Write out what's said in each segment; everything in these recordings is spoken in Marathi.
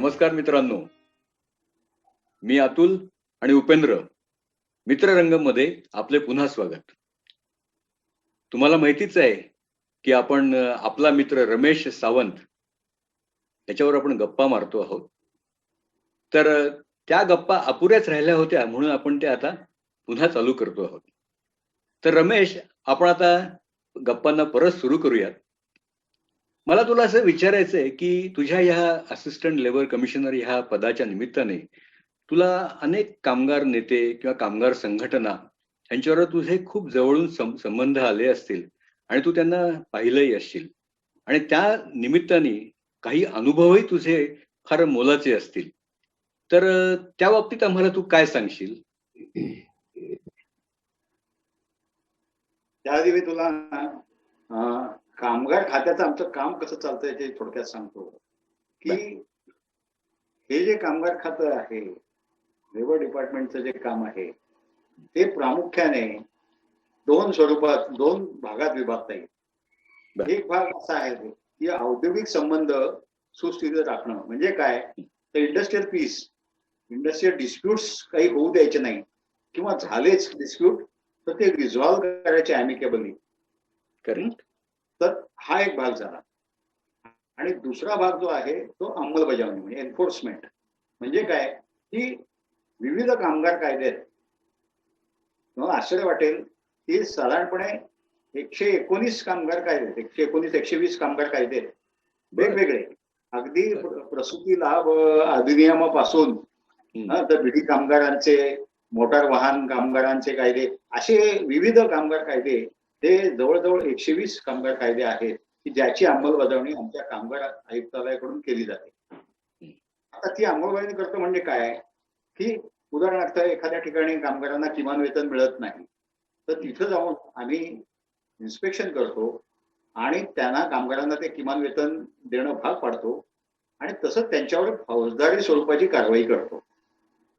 नमस्कार मित्रांनो, मी अतुल आणि उपेंद्र मित्ररंगममध्ये आपले पुन्हा स्वागत. तुम्हाला माहितीच आहे की आपण आपला मित्र रमेश सावंत याच्यावर आपण गप्पा मारतो आहोत. तर त्या गप्पा अपुऱ्याच राहिल्या होत्या म्हणून आपण ते आता पुन्हा चालू करतो आहोत. तर रमेश, आपण आता गप्पांना परत सुरू करूयात. मला तुला असं विचारायचं आहे की तुझ्या ह्या असिस्टंट लेबर कमिशनर ह्या पदाच्या निमित्ताने तुला अनेक कामगार नेते किंवा कामगार संघटना यांच्यावर तुझे खूप जवळून संबंध आले असतील आणि तू त्यांना पाहिलंही असशील आणि त्या निमित्ताने काही अनुभवही तुझे फार मोलाचे असतील. तर त्या बाबतीत आम्हाला तू काय सांगशील? त्याआधी मी तुला कामगार खात्याचं आमचं काम कसं चालतंय ते थोडक्यात सांगतो की हे जे कामगार खातं आहे, लेबर डिपार्टमेंटचं जे काम आहे ते प्रामुख्याने दोन भागात विभागता येईल. एक भाग असा आहे की औद्योगिक संबंध सुस्थितीत राखणं. म्हणजे काय, तर इंडस्ट्रियल पीस, इंडस्ट्रियल डिस्प्यूट्स काही होऊ द्यायचे नाही, किंवा झालेच डिस्प्यूट तर ते रिझॉल्व्ह करायचे अॅमिकेबली. करेक्ट. तर हा एक भाग झाला. आणि दुसरा भाग जो आहे तो अंमलबजावणी म्हणजे एन्फोर्समेंट. म्हणजे काय की विविध कामगार कायदे आहेत. तुम्हाला आश्चर्य वाटेल की साधारणपणे 119 कामगार कायदे, 119 120 कामगार कायदे वेगवेगळे, अगदी प्रसूती लाभ अधिनियमापासून तर बिडी कामगारांचे, मोटार वाहन कामगारांचे कायदे, असे विविध कामगार कायदे, ते जवळजवळ 120 कामगार कायदे आहेत की ज्याची अंमलबजावणी आमच्या कामगार आयुक्तालयाकडून केली जाते. आता ती अंमलबजावणी करतो म्हणजे काय की उदाहरणार्थ एखाद्या ठिकाणी कामगारांना किमान वेतन मिळत नाही, तर तिथं जाऊन आम्ही इन्स्पेक्शन करतो आणि त्यांना कामगारांना ते किमान वेतन देणं भाग पाडतो आणि तसंच त्यांच्यावर फौजदारी स्वरूपाची कारवाई करतो.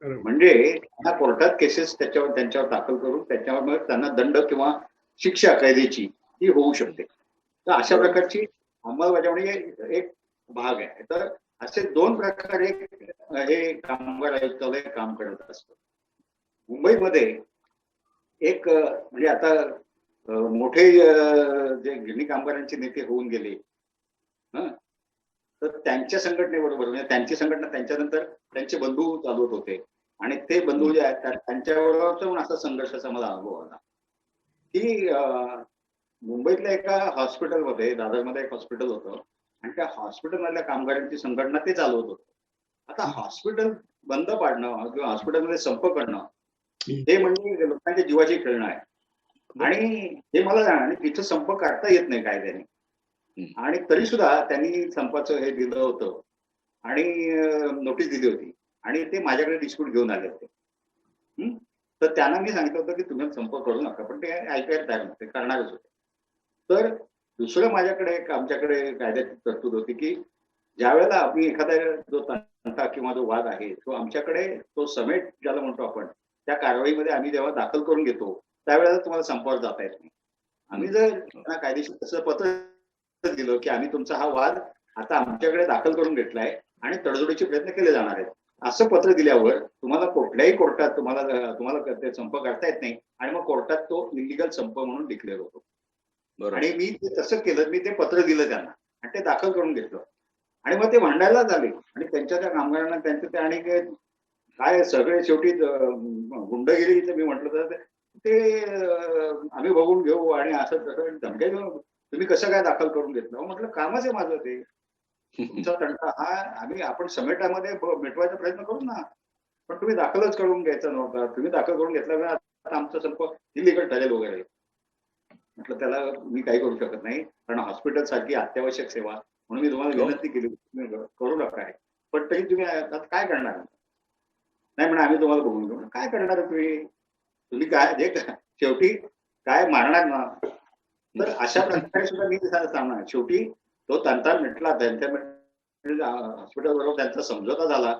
म्हणजे त्यांना कोर्टात केसेस त्यांच्यावर दाखल करून त्याच्यावर मग त्यांना दंड किंवा शिक्षा कायद्याची ही होऊ शकते. तर अशा प्रकारची अंमलबजावणी एक भाग आहे. तर असे दोन प्रकारे हे कामगार आयुक्तालय काम करत असतं. मुंबईमध्ये एक म्हणजे आता मोठे जे गिरणी कामगारांचे नेते होऊन गेले, तर त्यांच्या संघटनेबरोबर म्हणजे त्यांची संघटना त्यांच्यानंतर त्यांचे बंधू चालवत होते आणि ते बंधू जे आहेत त्यांच्याबरोबर पण असा संघर्षाचा मला अनुभव आला की मुंबईतल्या एका हॉस्पिटलमध्ये, दादरमध्ये एक हॉस्पिटल होतं आणि त्या हॉस्पिटलमधल्या कामगारांची संघटना ते चालवत होतं. आता हॉस्पिटल बंद पाडणं किंवा हॉस्पिटलमध्ये संप करणं हे म्हणजे लोकांच्या जीवाची खेळणं आहे. आणि हे मला जाणं, आणि तिथं संप काढता येत नाही कायद्याने. आणि तरी सुद्धा त्यांनी संपाचं हे दिलं होतं आणि नोटीस दिली होती आणि ते माझ्याकडे डिस्प्यूट घेऊन आले होते. तर त्यांना मी सांगितलं होतं की तुम्ही संप करू नका, पण ते ऐकायला तयार नव्हते, करणारच होते. तर दुसरं आमच्याकडे कायद्याची तरतूद होती की ज्या वेळेला आम्ही एखादा जो तंटा किंवा जो वाद आहे तो आमच्याकडे, तो समेट ज्याला म्हणतो आपण, त्या कारवाईमध्ये आम्ही जेव्हा दाखल करून घेतो त्यावेळेला तुम्हाला संपावर जाता येत नाही. आम्ही जर त्यांना कायदेशीर तसं पत्र दिलं की आम्ही तुमचा हा वाद आता आमच्याकडे दाखल करून घेतलाय आणि तडजोडीचे प्रयत्न केले जाणार आहेत, असं पत्र दिल्यावर तुम्हाला कुठल्याही कोर्टात तुम्हाला ते संप करता येत नाही आणि मग कोर्टात तो इलिगल संप म्हणून डिक्लेअर होतो. आणि मी ते तसं केलं, मी ते पत्र दिलं त्यांना आणि ते दाखल करून घेतलं आणि मग ते भांडायला झाले आणि त्यांच्या त्या कामगारांना त्यांचं ते आणि काय सगळे शेवटी गुंडगिरी मी म्हटलं तर ते आम्ही बघून घेऊ आणि असं तसं धमक्या घेऊन तुम्ही कसं काय दाखल करून घेतलं. म्हटलं कामच आहे माझं ते. तुमचा तंटा हा आपण समेटामध्ये मिटवायचा प्रयत्न करू ना, पण तुम्ही दाखलच करून घ्यायचा नव्हता. तुम्ही दाखल करून घेतला आमचा संप इलिगल ठरेल वगैरे. म्हटलं त्याला मी काही करू शकत नाही, कारण हॉस्पिटल सारखी अत्यावश्यक सेवा म्हणून मी तुम्हाला विनंती केली करू नका आहे, पण तरी तुम्ही काय करणार नाही म्हणा, आम्ही तुम्हाला बघून घेऊ. काय करणार तुम्ही काय जे शेवटी काय मारणार ना. तर अशा प्रकारे सुद्धा मी सांगणार शेवटी तो तंटा मिटला, त्यांच्या हॉस्पिटल बरोबर त्यांचा समझोता झाला,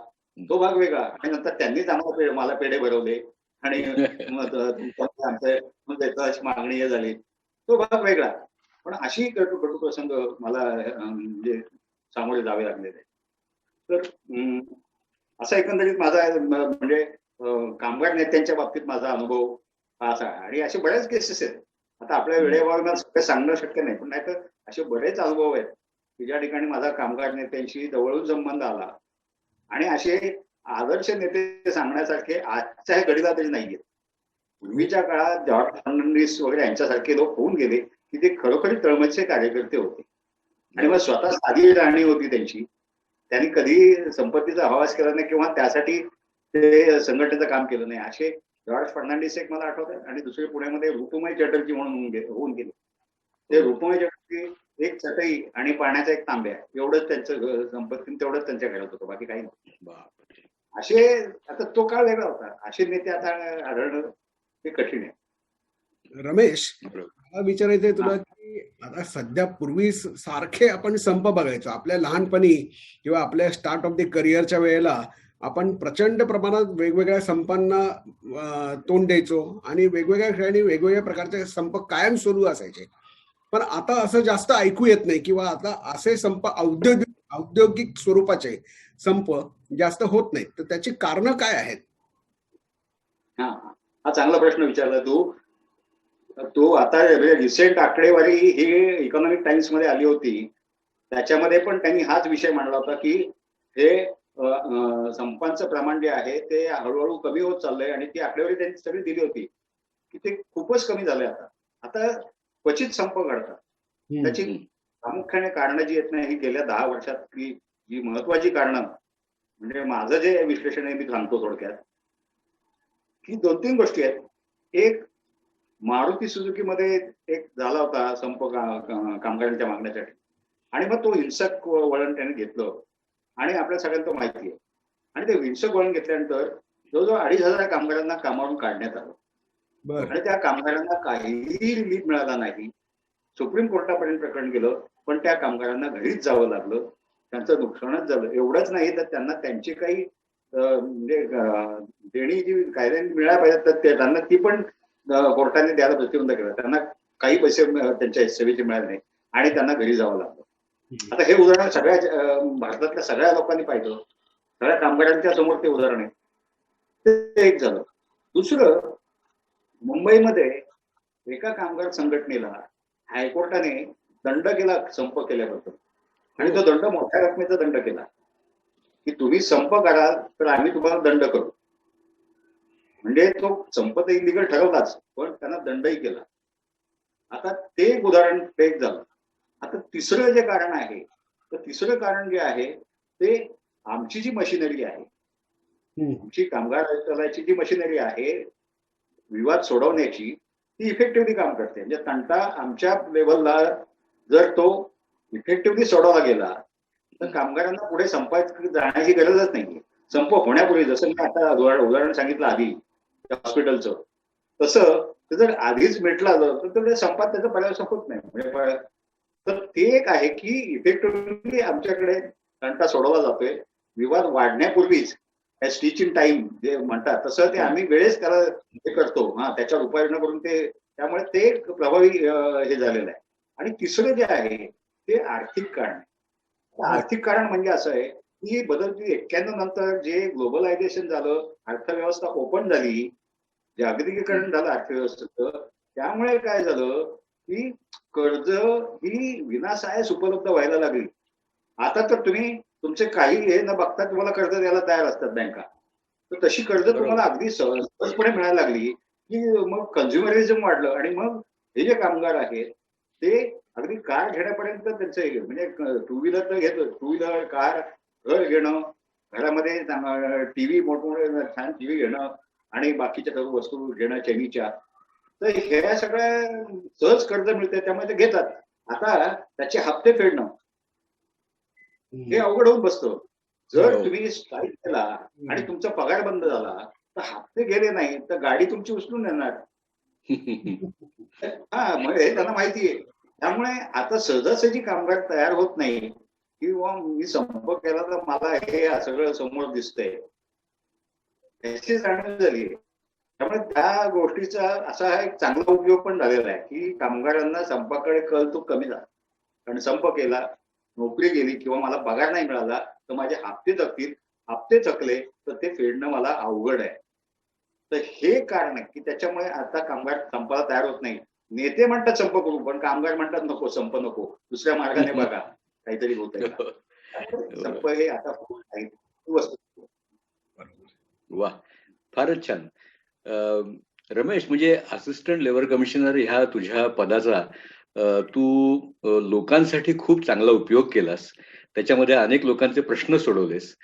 तो भाग वेगळा. आणि नंतर त्यांनीच आम्हाला मला पेढे भरवले आणि अशी मागणी झाली, तो भाग वेगळा. पण अशी कटू प्रसंग मला म्हणजे सामोरे जावे लागलेले. तर असा एकंदरीत माझा म्हणजे कामगार नेत्यांच्या बाबतीत माझा अनुभव हा असा आहे. आणि असे बऱ्याच केसेस आहेत. आता आपल्या वेळेवर सगळं सांगणं शक्य नाही, पण नाही तर असे बरेच अनुभव आहेत की ज्या ठिकाणी माझा कामगार नेत्यांशी जवळून संबंध आला. आणि असे आदर्श नेते सांगण्यासारखे आजच्या घडीला तरी नाहीये. पूर्वीच्या काळात जॉर्ज फर्नांडिस वगैरे यांच्यासारखे लोक होऊन गेले की ते खरोखरी तळमळचे कार्यकर्ते होते. आणि मग स्वतः साधी राहणी होती त्यांची. त्यांनी कधी संपत्तीचा हवास केला नाही किंवा त्यासाठी ते संघटनेचं काम केलं नाही. असे जॉर्ज फर्नांडिस एक मला आठवत आहे. आणि दुसरे पुण्यामध्ये रूपमय चॅटर्जी म्हणून होऊन गेले. ते रूपमय चॅटर्जी एक चटई आणि पाण्याचा एक तांब्या एवढंच त्यांचं संपत्ती, तेवढंच त्यांच्या घरात होतं, बाकी काही नाही. असे आता तो काळ वेगळा होता. असे नेते आता आढळणं हे कठीण आहे. रमेश, मला विचारायचंय तुला की आता सध्या पूर्वी सारखे आपण संप बघायचो आपल्या लहानपणी किंवा आपल्या स्टार्ट ऑफ द करिअरच्या वेळेला. आपण प्रचंड प्रमाणात वेगवेगळ्या संपांना तोंड द्यायचो आणि वेगवेगळ्या ठिकाणी वेगवेगळ्या प्रकारचे संप कायम सुरू असायचे. पण आता असं जास्त ऐकू येत नाही किंवा आता असे संप औद्योगिक स्वरूपाचे संप जास्त होत नाहीत. तर त्याची कारणं काय आहेत? हा चांगला प्रश्न विचारला तू. तो आता रिसेंट आकडेवारी ही इकॉनॉमिक टाइम्स मध्ये आली होती. त्याच्यामध्ये पण त्यांनी हाच विषय मांडला होता की हे संपांचं प्रमाण जे आहे ते हळूहळू कमी होत चाललंय. आणि ती आकडेवारी त्यांनी सगळी दिली होती की ते खूपच कमी झालंय. आता क्वचित संप घडतात. त्याची प्रामुख्याने कारणं जी येत नाही ही गेल्या 10 वर्षात जी महत्वाची कारणं, म्हणजे माझं जे विश्लेषण आहे मी सांगतो थोडक्यात, की 2-3 गोष्टी आहेत. एक, मारुती सुझुकी मध्ये एक झाला होता संप कामगारांच्या मागण्यासाठी. आणि मग तो हिंसक वळण त्याने घेतलं आणि आपल्या सगळ्यांना माहिती आहे. आणि ते हिंसक वळण घेतल्यानंतर जवळजवळ 2,500 कामगारांना कामावरून काढण्यात आलं. आणि त्या कामगारांना काहीही रिलीफ मिळाला नाही. सुप्रीम कोर्टापर्यंत प्रकरण गेलं, पण त्या कामगारांना घरीच जावं लागलं. त्यांचं नुकसानच झालं. एवढंच नाही तर त्यांना त्यांची काही म्हणजे देणी जी कायद्याने मिळायला पाहिजे तर त्यांना ती पण कोर्टाने द्यायला प्रतिबंध केला. त्यांना काही पैसे त्यांच्या सेवेचे मिळाले नाही आणि त्यांना घरी जावं लागलं. आता हे उदाहरण सगळ्या भारतातल्या सगळ्या लोकांनी पाहिलं. सगळ्या कामगारांच्या समोर ते उदाहरण आहे. ते एक झालं. दुसरं, मुंबईमध्ये एका कामगार संघटनेला हायकोर्टाने दंड केला संप केल्याबद्दल. आणि तो दंड मोठ्या रकमेचा दंड केला की तुम्ही संप कराल तर आम्ही तुम्हाला दंड करू. म्हणजे तो संप तर इलिगल ठरवलाच, पण त्यांना दंडही केला. आता ते एक उदाहरण फेक झालं. आता तिसरं जे कारण आहे, तर तिसरं कारण जे आहे ते आमची जी मशिनरी आहे, आमची कामगार आयुक्तालयाची जी मशिनरी आहे विवाद सोडवण्याची, ती इफेक्टिव्हली काम करते. म्हणजे तंटा आमच्या लेव्हलला जर तो इफेक्टिव्हली सोडवला गेला तर कामगारांना पुढे संपात जाण्याची गरजच नाहीये. संप होण्यापूर्वी, जसं मी आता उदाहरण सांगितलं आधी हॉस्पिटलचं, तसं जर आधीच मिटला तर संपात त्याचा पर्याय होत नाही. म्हणजे तर ते एक आहे की इफेक्टिव्हली आमच्याकडे तंटा सोडवला जातोय. विवाद वाढण्यापूर्वीच स्टिच इन टाइम जे म्हणतात तसं ते आम्ही वेळेस त्याला हे करतो. त्याच्यावर उपाययोजना करून ते, त्यामुळे ते एक प्रभावी हे झालेलं आहे. आणि तिसरं जे आहे ते आर्थिक कारण आहे. आर्थिक कारण म्हणजे असं आहे की बदलती 91 नंतर जे ग्लोबलायझेशन झालं, अर्थव्यवस्था ओपन झाली, जागतिकीकरण झालं अर्थव्यवस्थेचं, त्यामुळे काय झालं की कर्ज ही विनासायास उपलब्ध व्हायला लागली. आता तर तुम्ही तुमचे काही हे न बघता तुम्हाला कर्ज द्यायला तयार असतात बँका. तर तशी कर्ज तुम्हाला अगदी सहजपणे मिळायला लागली की मग कन्झ्युमरिझम वाढलं. आणि मग हे जे कामगार आहेत ते अगदी कार घेण्यापर्यंत त्यांचं हे, म्हणजे टू व्हीलर तर घेतो, टू व्हीलर, कार, घर घेणं, घरामध्ये टीव्ही, मोठमोठे छान टीव्ही घेणं आणि बाकीच्या सर्व वस्तू घेणं चैनीच्या, तर ह्या सगळ्या सहज कर्ज मिळते, त्यामुळे ते घेतात. आता त्याचे हप्ते फेडणं हे अवघड होऊन बसतं. जर तुम्ही स्ट्राईक केला आणि तुमचा पगार बंद झाला तर हप्ते गेले नाही तर गाडी तुमची उचलून येणार. म्हणजे हे त्यांना माहिती आहे. त्यामुळे आता सहजासहजी कामगार तयार होत नाही किंवा मी संप केला तर मला हे सगळं समोर दिसतंय, त्याची जाणीव झाली. त्यामुळे त्या गोष्टीचा असा एक चांगला उपयोग पण झालेला आहे की कामगारांना संपाकडे कल तो कमी झाला. कारण संप केला नोकरी गेली किंवा मला पगार नाही मिळाला तर माझे हप्ते थकतील, हप्ते थकले तर ते फेडणं मला अवघड आहे. तर हे कारण आहे की त्याच्यामुळे आता कामगार संपाला तयार होत नाही. नेते म्हणतात संप करू, पण कामगार म्हणतात नको, संप नको, दुसऱ्या मार्गाने बघा काहीतरी होत आहे का. संप हे आता खूप काही वस्तू. वा, फारच छान. रमेश, म्हणजे असिस्टंट लेबर कमिशनर ह्या तुझ्या पदाचा तू लोकांसाठी खूप चांगला उपयोग केलास. त्याच्यामध्ये अनेक लोकांचे प्रश्न सोडवलेस.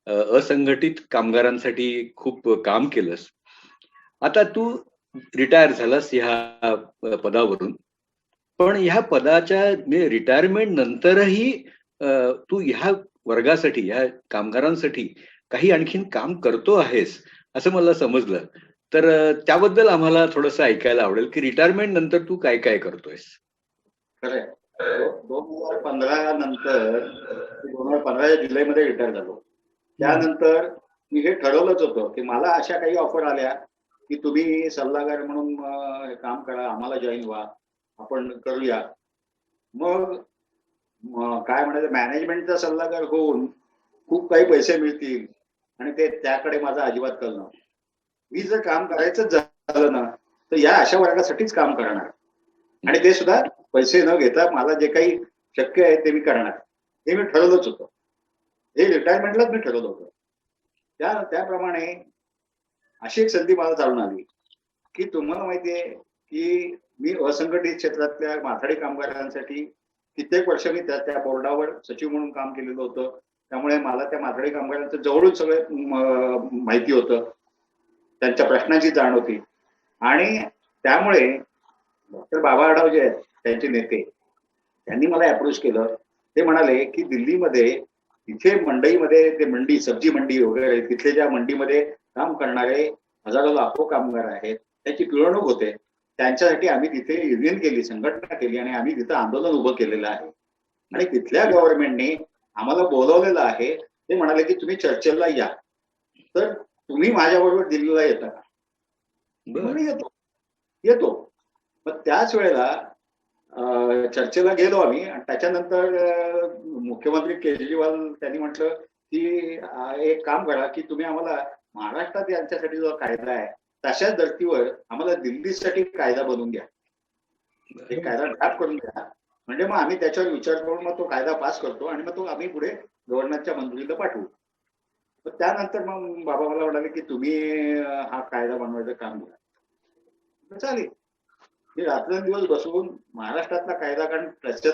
असंघटित कामगारांसाठी खूप काम केलंस. आता तू रिटायर झालास ह्या पदावरून, पण ह्या पदाच्या रिटायरमेंट नंतरही तू ह्या वर्गासाठी, ह्या कामगारांसाठी काही आणखीन काम करतो आहेस असं मला समजलं. तर त्याबद्दल आम्हाला थोडंसं ऐकायला आवडेल की रिटायरमेंट नंतर तू काय काय करतोयस. खरंय. 2015 नंतर, 2015 जुलैमध्ये रिटायर झालो. त्यानंतर मी हे ठरवलंच होतं की मला अशा काही ऑफर आल्या की तुम्ही सल्लागार म्हणून काम करा, आम्हाला जॉईन व्हा, आपण करूया. मग काय म्हणायचं, मॅनेजमेंटचा सल्लागार होऊन खूप काही पैसे मिळतील आणि ते त्याकडे माझा अजिबात कल नव्हता. मी जर काम करायचं झालं ना तर या अशा वर्गासाठीच काम करणार आणि ते सुद्धा पैसे न घेता मला जे काही शक्य आहे ते मी करणार, हे मी ठरवलंच होतं. हे रिटायरमेंटलाच मी ठरवलं होतं. त्याप्रमाणे अशी एक संधी मला चालून आली की तुम्हाला माहितीये की मी असंघटित क्षेत्रातल्या माथाडी कामगारांसाठी कित्येक वर्ष मी त्या बोर्डावर सचिव म्हणून काम केलेलं होतं. त्यामुळे मला त्या माथाडी कामगारांचं जवळून सगळं माहिती होतं, त्यांच्या प्रश्नांची जाण होती. आणि त्यामुळे डॉक्टर बाबा आढाव जे आहेत त्यांचे नेते, त्यांनी मला अप्रोच केलं. ते म्हणाले की दिल्लीमध्ये तिथे मंडईमध्ये, ते मंडी, सब्जी मंडी वगैरे, तिथले ज्या मंडीमध्ये काम करणारे हजारो लाखो कामगार आहेत, त्याची पिळवणूक होते. त्यांच्यासाठी आम्ही तिथे युनियन केली, संघटना केली आणि आम्ही तिथं आंदोलन उभं केलेलं आहे. आणि तिथल्या गव्हर्नमेंटने आम्हाला बोलवलेलं आहे. ते म्हणाले की तुम्ही चर्चेला या, तर तुम्ही माझ्याबरोबर दिल्लीला येता का. येतो. मग त्याच वेळेला चर्चेला गेलो आम्ही. आणि त्याच्यानंतर मुख्यमंत्री केजरीवाल त्यांनी म्हटलं की एक काम करा की तुम्ही आम्हाला महाराष्ट्रात यांच्यासाठी जो कायदा आहे तशाच धर्तीवर आम्हाला दिल्लीसाठी कायदा बनवून द्या, एक कायदा ड्राफ्ट करून द्या, म्हणजे मग आम्ही त्याच्यावर विचार करून मग तो कायदा पास करतो आणि मग तो आम्ही पुढे गव्हर्नरच्या मंजुरीला पाठवू. तर त्यानंतर मग बाबा मला म्हणाले की तुम्ही हा कायदा बनवायचं काम घ्या. चालेल. मी रात्रंदिवस बसवून महाराष्ट्रातला कायदा, कारण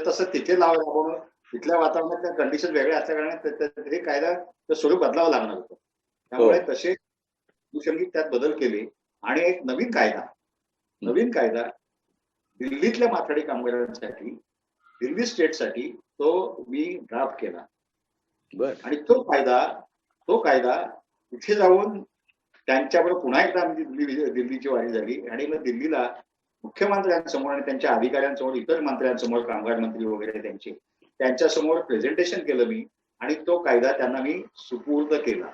तसं तिथे लावणं, तिथल्या वातावरणातल्या कंडिशन वेगळ्या असल्या कारणाने हे कायदा स्वरूप बदलावं लागणार होतं. त्यामुळे तसे अनुषंगिक त्यात बदल केले आणि एक नवीन कायदा दिल्लीतल्या माथाडी कामगारांसाठी, दिल्ली स्टेटसाठी तो मी ड्राफ्ट केला. आणि तो कायदा तिथे जाऊन त्यांच्याबरोबर पुन्हा एकदा आमची दिल्लीची वारी झाली आणि मग दिल्लीला मुख्यमंत्र्यांसमोर आणि त्यांच्या अधिकाऱ्यांसमोर, इतर मंत्र्यांसमोर, कामगार मंत्री वगैरे त्यांच्यासमोर प्रेझेंटेशन केलं मी आणि तो कायदा त्यांना मी सुपूर्द केला.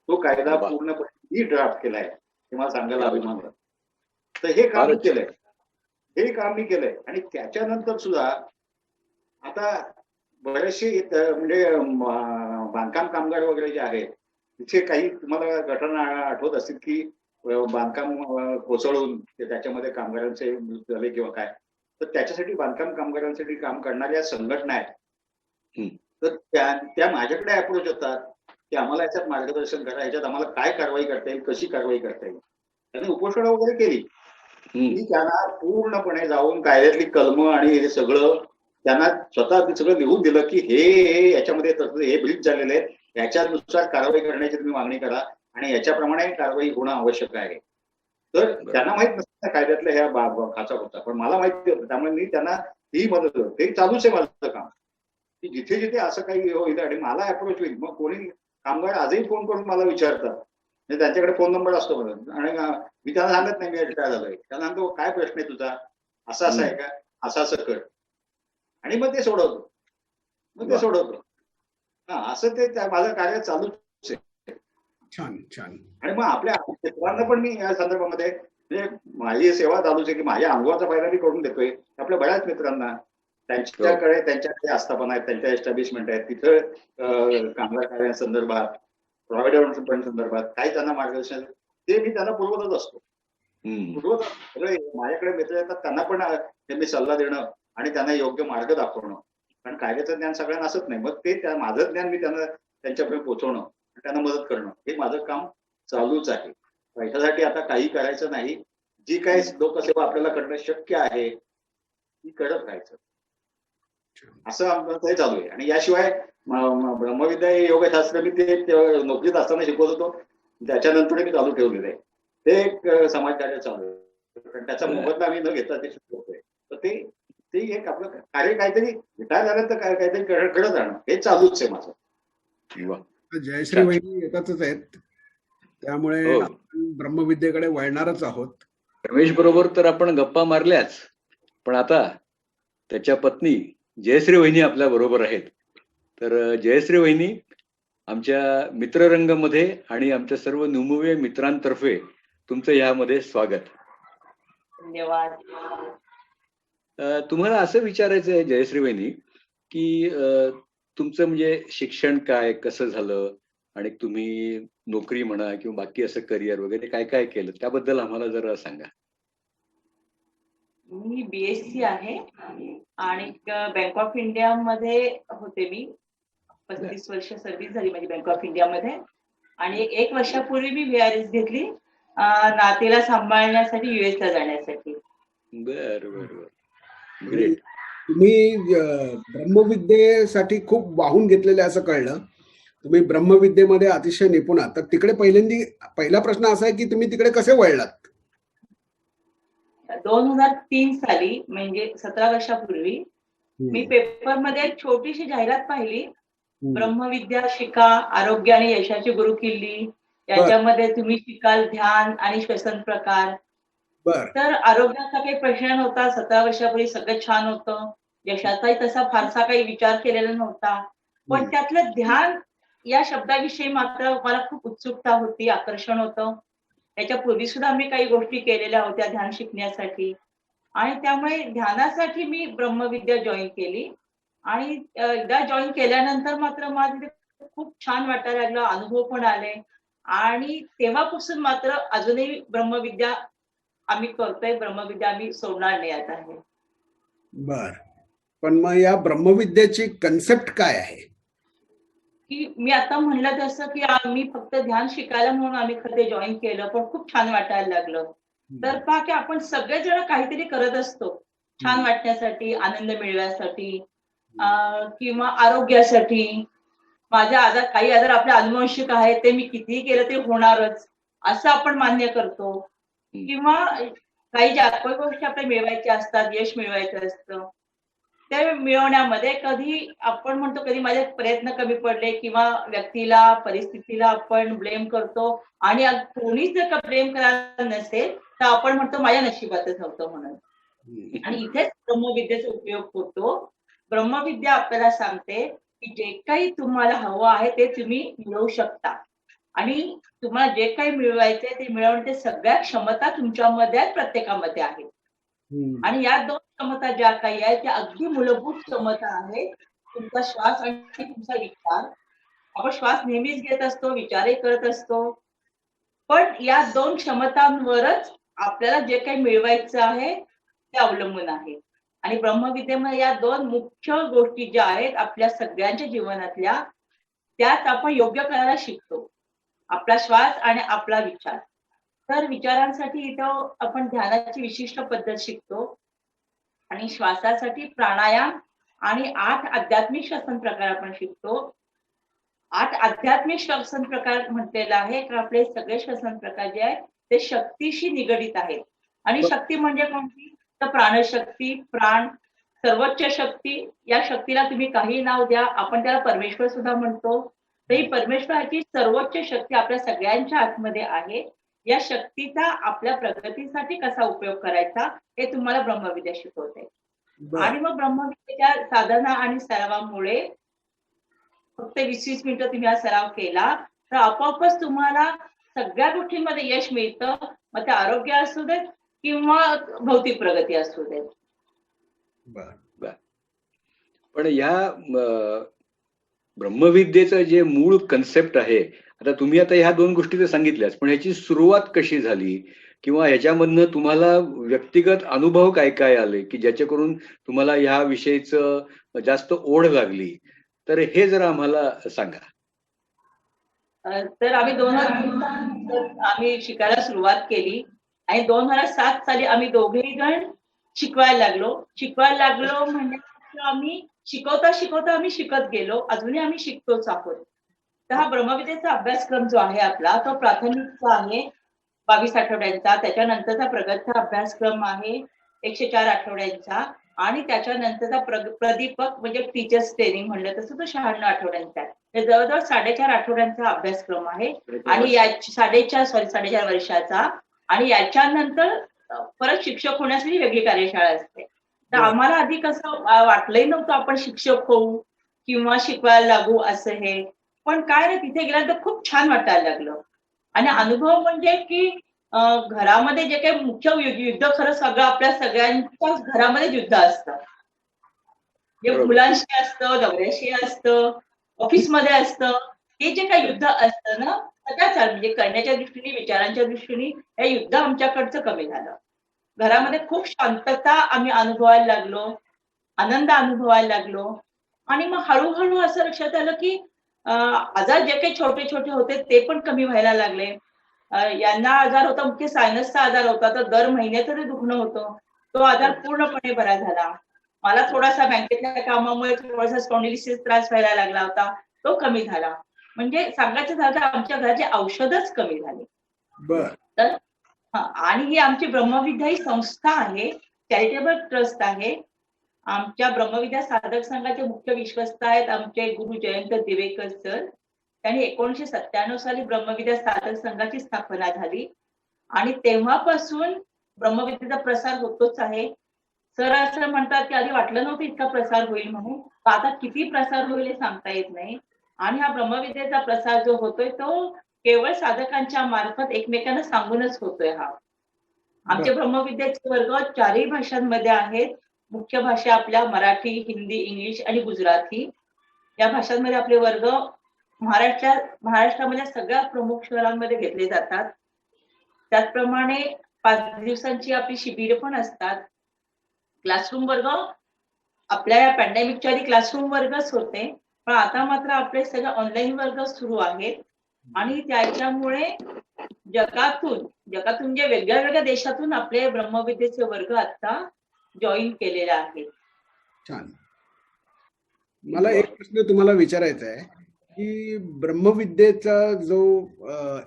तो कायदा पूर्णपणे मी ड्राफ्ट केलाय, हे मला सांगायला अभिमान वाटतो. तर हे काम मी केलंय. आणि त्याच्यानंतर सुद्धा आता बरेचसे म्हणजे बांधकाम कामगार वगैरे जे आहेत तिथे काही तुम्हाला घटना आठवत असतील की बांधकाम कोसळून त्याच्यामध्ये कामगारांचे मृत्यू झाले किंवा काय, तर त्याच्यासाठी बांधकाम कामगारांसाठी काम करणाऱ्या संघटना आहेत. तर त्या माझ्याकडे अप्रोच होतात की आम्हाला याच्यात मार्गदर्शन करा, याच्यात आम्हाला काय कारवाई करता येईल, कशी कारवाई करता येईल. त्यांनी उपोषणं वगैरे केली. मी त्यांना पूर्णपणे जाऊन कायद्यातली कलमं आणि हे सगळं त्यांना स्वतः सगळं लिहून दिलं की हे याच्यामध्ये हे ब्रीच झालेले आहेत, याच्यानुसार कारवाई करण्याची तुम्ही मागणी करा आणि याच्याप्रमाणे कारवाई होणं आवश्यक आहे. तर त्यांना माहित नसतं कायद्यातल्या ह्या खाचा होता, पण मला माहिती होतं. त्यामुळे मी त्यांना ही मदत करतो. ते चालूच आहे माझं काम की जिथे जिथे असं काही होईल आणि मला अप्रोच होईल. मग कोणी कामगार आजही फोन करून मला विचारतात, म्हणजे त्यांच्याकडे फोन नंबर असतो म्हणून, आणि मी त्यांना सांगत नाही मी रिटायर झालोय. त्यांना सांगतो काय प्रश्न आहे तुझा, असं आहे का, असं कर, आणि मग ते सोडवतो. असं ते माझं कार्य चालूच आहे. छान छान. आणि मग आपल्या मित्रांना पण मी या संदर्भामध्ये म्हणजे माझी सेवा चालूच आहे की माझ्या अनुभवाचा फायदा मी करून देतोय आपल्या बऱ्याच मित्रांना त्यांच्याकडे त्यांच्याकडे आस्थापना आहेत, त्यांच्या एस्टॅब्लिशमेंट आहेत, तिथं कामगार कार्यासंदर्भात, प्रॉव्हिडंट फंड संदर्भात काही त्यांना मार्गदर्शन ते मी त्यांना पुरवतच असतो. माझ्याकडे मित्र येतात त्यांना पण मी सल्ला देणं आणि त्यांना योग्य मार्ग दाखवणं, कारण कायद्याचं ज्ञान सगळ्यांना असत नाही. मग ते माझं ज्ञान मी त्यांना त्यांच्यापर्यंत पोहोचवणं, त्यांना मदत करणं, हे माझं काम चालूच आहे. पैशासाठी आता काही करायचं नाही. जी काही लोकसेवा आपल्याला करणं शक्य आहे ती करत राहायचं, असं आमचं हे चालू आहे. आणि याशिवाय ब्रह्मविद्या हे योगशास्त्र मी ते नोकरीत असताना शिकवत होतो, त्याच्यानंतर मी चालू ठेवलेलं आहे. ते एक समाजकार्य चालू आहे, कारण त्याचा मोबदला आम्ही न घेता ते शिकवतोय. तर ते एक आपलं कार्य काहीतरी रिटायर झाल्यानंतर काहीतरी करत राहणं हे चालूच आहे माझं. जयश्री वहिनी येतातच आहेत, त्यामुळे आपण ब्रह्मविद्येकडे वळणारच आहोत. रमेश बरोबर तर आपण गप्पा मारल्याच, पण आता त्याच्या पत्नी जयश्री वहिनी आपल्या बरोबर आहेत. तर जयश्री वहिनी, आमच्या मित्ररंगमध्ये आणि आमच्या सर्व नुमवे मित्रांतर्फे तुमचं यामध्ये स्वागत. धन्यवाद. तुम्हाला असं विचारायचं आहे जयश्री वहिनी, की तुमचं म्हणजे शिक्षण काय, कसं झालं, आणि तुम्ही नोकरी म्हणा किंवा बाकी असं करिअर वगैरे काय काय केलं त्याबद्दल आम्हाला जरा सांगा. मी BSc आहे आणि बँक ऑफ इंडिया मध्ये होते. मी 35 वर्ष सर्व्हिस झाली माझी बँक ऑफ इंडिया मध्ये. आणि 1 वर्षापूर्वी मी VRS घेतली नातेला सांभाळण्यासाठी US ला जाण्यासाठी. बर बर बर, ग्रेट. तुम्ही ब्रह्मविद्येसाठी खूप वाहून घेतलेले असं कळलं. तुम्ही ब्रह्मविद्येमध्ये अतिशय निपुण आहात. तर तिकडे पहिला प्रश्न असा आहे की तुम्ही तिकडे कसे वळलात? 2003 साली म्हणजे 17 वर्षापूर्वी मी पेपरमध्ये एक छोटीशी जाहिरात पाहिली, ब्रह्मविद्या शिका, आरोग्य आणि यशाची गुरुकिल्ली, याच्यामध्ये तुम्ही शिकाल ध्यान आणि श्वसन प्रकार. तर आरोग्याचा काही प्रश्न नव्हता. 17 वर्षापूर्वी सगळं छान होतं. यशाचाही तसा फारसा काही विचार केलेला नव्हता, पण त्यातलं ध्यान या शब्दाविषयी मात्र मला खूप उत्सुकता होती, आकर्षण होतं. त्याच्यापूर्वी सुद्धा मी काही गोष्टी केलेल्या होत्या ध्यान शिकण्यासाठी, आणि त्यामुळे ध्यानासाठी मी ब्रह्मविद्या जॉईन केली. आणि एकदा जॉईन केल्यानंतर मात्र मला खूप छान वाटायला लागलं, अनुभव पण आले. आणि तेव्हापासून मात्र अजूनही ब्रह्मविद्या आम्ही करतोय, ब्रह्मविद्या आम्ही सोडणार नाही आता आहे. बर, पण मग या ब्रह्मविद्याची कन्सेप्ट काय आहे? की मी आता म्हणलं तसं की आम्ही फक्त ध्यान शिकायला म्हणून आम्ही ते जॉईन केलं, पण खूप छान वाटायला लागलं. तर पहा की आपण सगळेजण काहीतरी करत असतो छान वाटण्यासाठी, आनंद मिळवण्यासाठी किंवा आरोग्यासाठी. माझ्या काही आजार आपले अनुवंशिक आहेत, ते मी कितीही केलं ते होणारच असं आपण मान्य करतो. किंवा काही ज्या गोष्टी आपल्याला मिळवायच्या असतात, यश मिळवायचं असतं, ते मिळवण्यामध्ये कधी आपण म्हणतो कधी माझे प्रयत्न कमी पडले, किंवा व्यक्तीला परिस्थितीला आपण ब्लेम करतो. आणि कोणीच जर का ब्लेम करायला नसेल तर आपण म्हणतो माझ्या नशिबातच नव्हतं म्हणून. आणि इथेच ब्रह्मविद्येचा उपयोग होतो. ब्रह्मविद्या आपल्याला सांगते की जे काही तुम्हाला हवं आहे ते तुम्ही मिळवू शकता, आणि तुम्हाला जे काही मिळवायचंय ते मिळवण्याच्या सगळ्या क्षमता तुमच्यामध्ये आहेत, प्रत्येकामध्ये आहेत. आणि या 2 क्षमता ज्या काही आहेत त्या अगदी मूलभूत क्षमता आहेत. तुमचा श्वास आणि तुमचा विचार. आपण श्वास नेहमीच घेत असतो, विचारही करत असतो, पण या 2 क्षमतांवरच आपल्याला जे काही मिळवायचं आहे ते अवलंबून आहे. आणि ब्रह्मविद्येमध्ये या 2 मुख्य गोष्टी ज्या आहेत आपल्या सगळ्यांच्या जीवनातल्या, त्याच आपण योग्य करायला शिकतो, आपला श्वास आणि आपला विचार. तर विचारांसाठी इथं आपण ध्यानाची विशिष्ट पद्धत शिकतो, आणि श्वासासाठी प्राणायाम आणि 8 आध्यात्मिक श्वसन प्रकार आपण शिकतो. 8 आध्यात्मिक श्वसन प्रकार म्हटलेला आहे की आपले सगळे श्वसन प्रकार जे आहेत ते शक्तीशी निगडित आहेत. आणि शक्ती म्हणजे कोणती? तर प्राणशक्ती, प्राण, सर्वोच्च शक्ती. या शक्तीला तुम्ही काही नाव द्या, आपण त्याला परमेश्वर सुद्धा म्हणतो. तर ही परमेश्वराची सर्वोच्च शक्ती आपल्या सगळ्यांच्या आतमध्ये आहे. या शक्तीचा आपल्या प्रगतीसाठी कसा उपयोग करायचा हे तुम्हाला ब्रह्मविद्या शिकवते. आणि मग ब्रह्मविद्येच्या साधना आणि सरावामुळे फक्त 20-20 मिनिटं तुम्ही हा सराव केला तर आपोआपच तुम्हाला सगळ्या गोष्टींमध्ये यश मिळतं. मग ते आरोग्य असू देत किंवा भौतिक प्रगती असू देत. पण ह्या ब्रह्मविद्येचं जे मूळ कन्सेप्ट आहे, आता तुम्ही आता ह्या 2 गोष्टी तर सांगितल्याच, पण ह्याची सुरुवात कशी झाली किंवा ह्याच्यामधनं तुम्हाला व्यक्तिगत अनुभव काय काय आले की ज्याच्याकरून तुम्हाला ह्या विषयीचं जास्त ओढ लागली, तर हे जरा आम्हाला सांगा. तर आम्ही 2003 आम्ही शिकायला सुरुवात केली आणि 2007 साली आम्ही दोघेही जण शिकवायला लागलो म्हणजे आम्ही शिकवता आम्ही शिकत गेलो, अजूनही आम्ही शिकतोच आहोत. तर हा ब्रह्मविद्येचा अभ्यासक्रम जो आहे आपला, तो प्राथमिकचा आहे 22 आठवड्यांचा, त्याच्यानंतरचा प्रगतचा अभ्यासक्रम आहे 104 आठवड्यांचा आणि त्याच्यानंतरचा प्रदीपक म्हणजे टीचर्स ट्रेनिंग म्हणलं तसं तो 96 आठवड्यांचा आहे. हे जवळजवळ 4.5 आठवड्यांचा अभ्यासक्रम आहे आणि या 4.5 वर्षाचा आणि याच्यानंतर परत शिक्षक होण्यासाठी वेगळी कार्यशाळा असते. तर आम्हाला आधी कसं वाटलंही नव्हतं आपण शिक्षक होऊ किंवा शिकवायला लागू असं हे, पण काय रे तिथे गेल्यानंतर खूप छान वाटायला लागलं आणि अनुभव म्हणजे की घरामध्ये जे काही मुख्य युद्ध खरं सगळं आपल्या सगळ्यांच्याच घरामध्ये युद्ध असतं. जे मुलांशी असतं, नवऱ्याशी असतं, ऑफिसमध्ये असतं, हे जे काही युद्ध असतं ना सगळ्याच म्हणजे करण्याच्या दृष्टीने विचारांच्या दृष्टीने हे युद्ध आमच्याकडचं कमी झालं. घरामध्ये खूप शांतता आम्ही अनुभवायला लागलो, आनंद अनुभवायला लागलो आणि मग हळूहळू असं लक्षात आलं की आजार जे काही छोटे छोटे होते ते पण कमी व्हायला लागले. यांना आजार होता मुख्य सायनसचा आजार होता, तर दर महिन्याचं ते दुखणं होतं, तो आजार पूर्णपणे बरा झाला. मला थोडासा बँकेतल्या कामामुळे थोडासा स्पॉन्डिलिटिस त्रास व्हायला लागला होता, तो कमी झाला. म्हणजे सांगायचं झालं तर आमच्या घराची औषधच कमी झाली. तर आणि ही आमची ब्रह्मविद्या ही संस्था आहे, चॅरिटेबल ट्रस्ट आहे. आमच्या ब्रह्मविद्या साधक संघाचे मुख्य विश्वस्त आहेत आमचे गुरु जयंत दिवेकर सर. त्यांनी 1997 साली ब्रह्मविद्या साधक संघाची स्थापना झाली आणि तेव्हापासून ब्रह्मविद्येचा प्रसार होतोच आहे. सर असं म्हणतात की आधी वाटलं नव्हतं इतका प्रसार होईल म्हणून, आता किती प्रसार होईल हे सांगता येत नाही. आणि हा ब्रह्मविद्येचा प्रसार जो होतोय तो केवळ साधकांच्या मार्फत एकमेकांना सांगूनच होतोय. हा आमचे ब्रह्मविद्येचे वर्ग 4ही भाषांमध्ये आहेत. मुख्य भाषा आपल्या मराठी, हिंदी, इंग्लिश आणि गुजराती या भाषांमध्ये आपले वर्ग महाराष्ट्रामध्ये सगळ्या प्रमुख शहरांमध्ये घेतले जातात. त्याचप्रमाणे 5 दिवसांची आपली शिबिर पण असतात. क्लासरूम वर्ग आपल्या या पॅन्डेमिकच्या आधी क्लासरूम वर्गच होते, पण आता मात्र आपले सगळे ऑनलाईन वर्ग सुरू आहेत आणि त्याच्यामुळे जगातून म्हणजे वेगळ्या वेगळ्या देशातून आपले ब्रह्मविद्येचे वर्ग आता जॉईन केलेले आहेत. छान. मला एक प्रश्न तुम्हाला विचारायचा आहे की ब्रह्मविद्येचा जो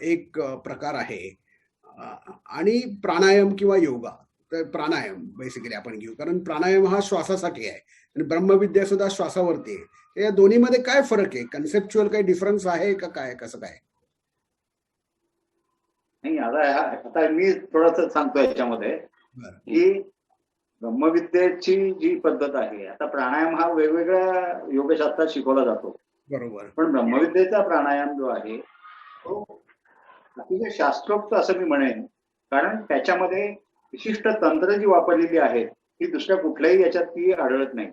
एक प्रकार आहे आणि प्राणायाम किंवा योगा, तर प्राणायाम बेसिकली आपण घेऊ, कारण प्राणायाम हा श्वासासाठी आहे आणि ब्रह्मविद्या सुद्धा श्वासावरती आहे. या दोन्हीमध्ये काय फरक आहे? कन्सेप्च्युअल काही डिफरन्स आहे का, काय कसं काय? नाही, आता मी थोडंसं सांगतो याच्यामध्ये की ब्रह्मविद्येची जी पद्धत आहे, आता प्राणायाम हा वेगवेगळ्या योगशास्त्रात शिकवला जातो, बरोबर, पण ब्रह्मविद्येचा प्राणायाम जो आहे तो अतिशय शास्त्रोक्त असं मी म्हणेन, कारण त्याच्यामध्ये विशिष्ट तंत्र जी वापरलेली आहेत ती दुसऱ्या कुठल्याही याच्यात ती आढळत नाही.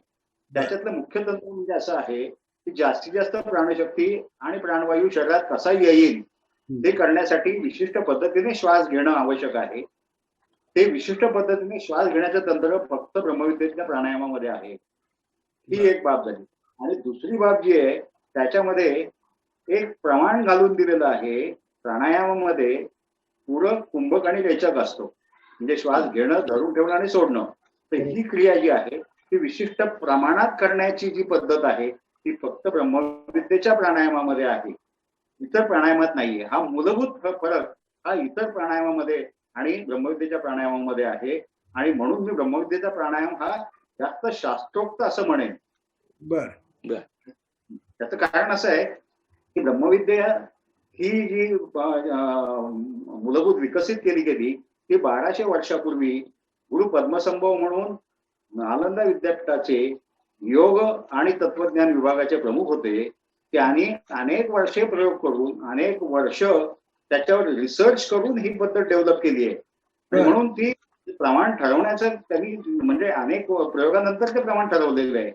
त्याच्यातलं मुख्य तंत्र म्हणजे असं आहे की जास्तीत जास्त प्राणशक्ती आणि प्राणवायू शरीरात कसा येईल ते करण्यासाठी विशिष्ट पद्धतीने श्वास घेणं आवश्यक आहे. ते विशिष्ट पद्धतीने श्वास घेण्याचं तंत्र फक्त ब्रह्मविद्येच्या प्राणायामामध्ये आहे. ही एक बाब झाली. आणि दुसरी बाब जी आहे त्याच्यामध्ये एक प्रमाण घालून दिलेलं आहे. प्राणायामामध्ये पूरक, कुंभक आणि रेचक असतो, म्हणजे श्वास घेणं, धरून ठेवणं आणि सोडणं. तर ही क्रिया जी आहे ती विशिष्ट प्रमाणात करण्याची जी पद्धत आहे ती फक्त ब्रह्मविद्येच्या प्राणायामामध्ये आहे, इतर प्राणायामात नाहीये. हा मूलभूत फरक हा इतर प्राणायामामध्ये आणि ब्रह्मविद्येच्या प्राणायामामध्ये आहे आणि म्हणून मी ब्रह्मविद्येचा प्राणायाम हा जास्त शास्त्रोक्त असं म्हणेन. त्याचं कारण असं आहे की ब्रह्मविद्या ही जी मूलभूत विकसित केली गेली ती 1200 वर्षापूर्वी गुरु पद्मसंभव म्हणून नालंदा विद्यापीठाचे योग आणि तत्वज्ञान विभागाचे प्रमुख होते. त्यांनी अनेक वर्षे प्रयोग करून, अनेक वर्ष त्याच्यावर रिसर्च करून ही पद्धत डेव्हलप केली आहे. म्हणून ती प्रमाण ठरवण्याचं त्यांनी म्हणजे अनेक प्रयोगानंतर ते प्रमाण ठरवलेलं आहे.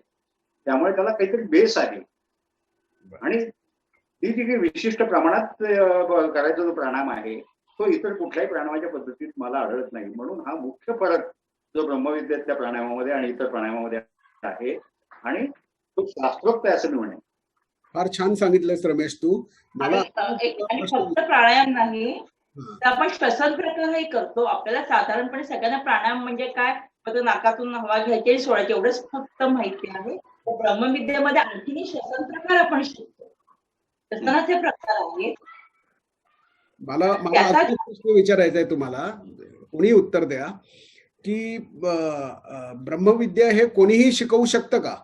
त्यामुळे त्याला काहीतरी बेस आहे. आणि ती जी काही विशिष्ट प्रमाणात करायचा जो प्राणायाम आहे तो इतर कुठल्याही प्राणायामाच्या पद्धतीत मला आढळत नाही. म्हणून हा मुख्य फरक जो ब्रह्मविद्येतल्या प्राणायामामध्ये आणि इतर प्राणायामामध्ये आहे आणि तो शास्त्रोक्त आहे असं मी म्हणेन. फार छान सांगितलंस रमेश तू. मला आणि फक्त प्राणायाम नाही तर आपण श्वसन प्रकारही करतो. आपल्याला साधारणपणे सगळ्यांना प्राणायाम म्हणजे काय, फक्त नाकातून हवा घ्यायची आणि सोडायची एवढंच फक्त माहिती आहे. ब्रह्मविद्येमध्ये आणखीन श्वसन प्रकार आपण शिकतो, श्वसनाचे प्रकार आहेत. मला असा प्रश्न विचारायचा आहे तुम्हाला, कोणी उत्तर द्या, की ब्रह्मविद्या हे कोणीही शिकवू शकतं का?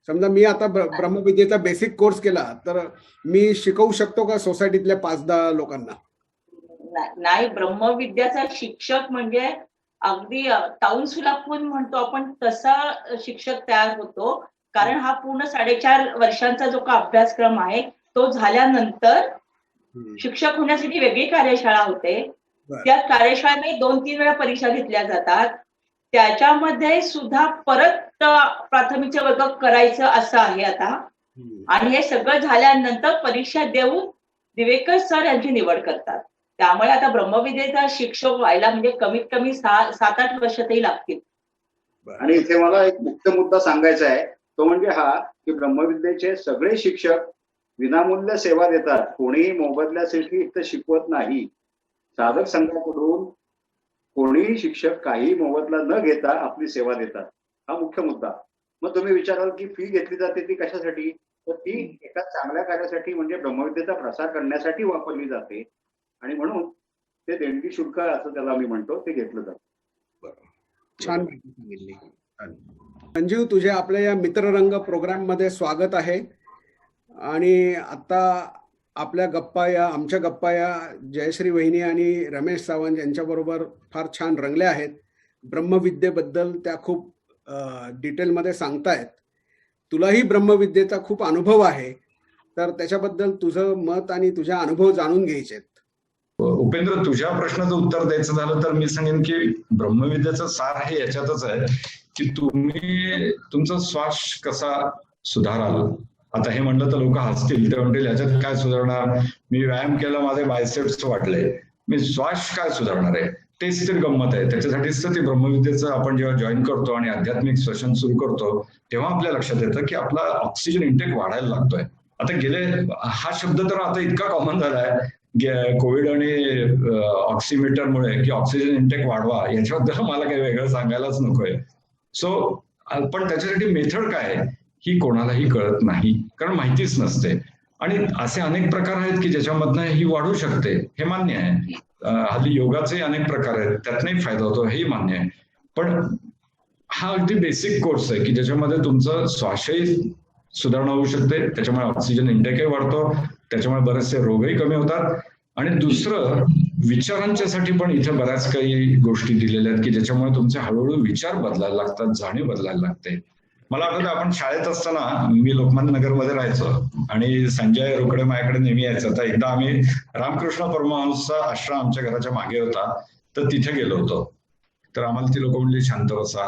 समजा मी आता ब्रह्मविद्येचा बेसिक कोर्स केला तर मी शिकवू शकतो का सोसायटीतल्या 5-10 लोकांना? नाही, ब्रह्मविद्याचा शिक्षक म्हणजे अगदी ताऊन सुलापून म्हणतो आपण तसा शिक्षक तयार होतो. कारण हा पूर्ण 4.5 वर्षांचा जो का अभ्यासक्रम आहे तो झाल्यानंतर शिक्षक होण्यासाठी वेगळी कार्यशाळा होते. त्या कार्यशाळेमध्ये 2-3 वेळा परीक्षा घेतल्या जातात. त्याच्यामध्ये सुद्धा परत प्राथमिकचे वर्ग करायचं असं आहे आता. आणि हे सगळं झाल्यानंतर परीक्षा देऊन दिवेकर सर यांची निवड करतात. त्यामुळे आता ब्रह्मविद्येचा शिक्षक व्हायला म्हणजे कमीत कमी 7-8 वर्ष तरी लागतील. आणि इथे मला एक मुख्य मुद्दा सांगायचा आहे तो म्हणजे हा की ब्रह्मविद्येचे सगळे शिक्षक विनामूल्य सेवा देतात. कोणीही मोबदल्यासाठी इथं शिकवत नाही. साधक संघाकडून कोणीही शिक्षक काही मोबदला न घेता आपली सेवा देतात. हा मुख्य मुद्दा. मग तुम्ही विचाराल की फी घेतली जाते ती कशासाठी? तर ती एका चांगल्या कार्यासाठी म्हणजे ब्रह्मविद्येचा प्रसार करण्यासाठी वापरली जाते आणि म्हणून ते देणगी शुल्क असं त्याला आम्ही म्हणतो ते घेतलं जातं. छान माहिती सांगितली. संजीव, तुझे आपल्या या मित्ररंग प्रोग्राम मध्ये स्वागत आहे. आणि आता आमच्या गप्पा या जयश्री वहिनी आणि रमेश सावंत यांच्याबरोबर फार छान रंगल्या आहेत. ब्रह्मविद्येबद्दल त्या खूप डिटेलमध्ये सांगतायत. तुलाही ब्रह्मविद्येचा खूप अनुभव आहे, तर त्याच्याबद्दल तुझं मत आणि तुझा अनुभव जाणून घ्यायचे. उपेंद्र, तुझ्या प्रश्नाचं उत्तर द्यायचं झालं तर मी सांगेन की ब्रह्मविद्येचं सार हे याच्यातच आहे की तुम्ही तुमचा श्वास कसा सुधाराल. आता हे म्हणलं तर लोक हसतील, ते म्हणतील याच्यात काय सुधारणार, मी व्यायाम केला माझे बायसेप्स वाढले, मी श्वास काय सुधारणार आहे. तेच तर गंमत आहे. त्याच्यासाठीच तर ते ब्रह्मविद्येचं आपण जेव्हा जॉईन करतो आणि आध्यात्मिक श्वसन सुरू करतो तेव्हा आपल्या लक्षात येतं की आपला ऑक्सिजन इंटेक वाढायला लागतोय. आता हा शब्द तर आता इतका कॉमन झाला आहे कोविड आणि ऑक्सिमीटरमुळे की ऑक्सिजन इंटेक वाढवा, याच्याबद्दल मला काही वेगळं सांगायलाच नकोय. सो पण त्याच्यासाठी मेथड काय ही कोणालाही कळत नाही, कारण माहितीच नसते. आणि असे अनेक प्रकार आहेत की ज्याच्यामधनं ही वाढू शकते, हे मान्य आहे. हल्ली योगाचे अनेक प्रकार आहेत, त्यातनही फायदा होतो, हेही मान्य आहे. पण हा अगदी बेसिक कोर्स आहे की ज्याच्यामध्ये तुमचं श्वासही सुधारणा होऊ शकते, त्याच्यामुळे ऑक्सिजन इंटेकही वाढतो, त्याच्यामुळे बरेचसे रोगही कमी होतात. आणि दुसरं, विचारांच्यासाठी पण इथे बऱ्याच काही गोष्टी दिलेल्या आहेत की ज्याच्यामुळे तुमचे हळूहळू विचार बदलायला लागतात, जाणीव बदलायला लागते. मला आठवतं आपण शाळेत असताना मी लोकमान्य नगरमध्ये राहायचो आणि संजय रोकडे माझ्याकडे नेहमी यायचं. तर एकदा आम्ही रामकृष्ण परमहंसचा आश्रम आमच्या घराच्या मागे होता, तर तिथे गेलो होतो. तर आम्हाला ती लोक म्हणली शांत बसा,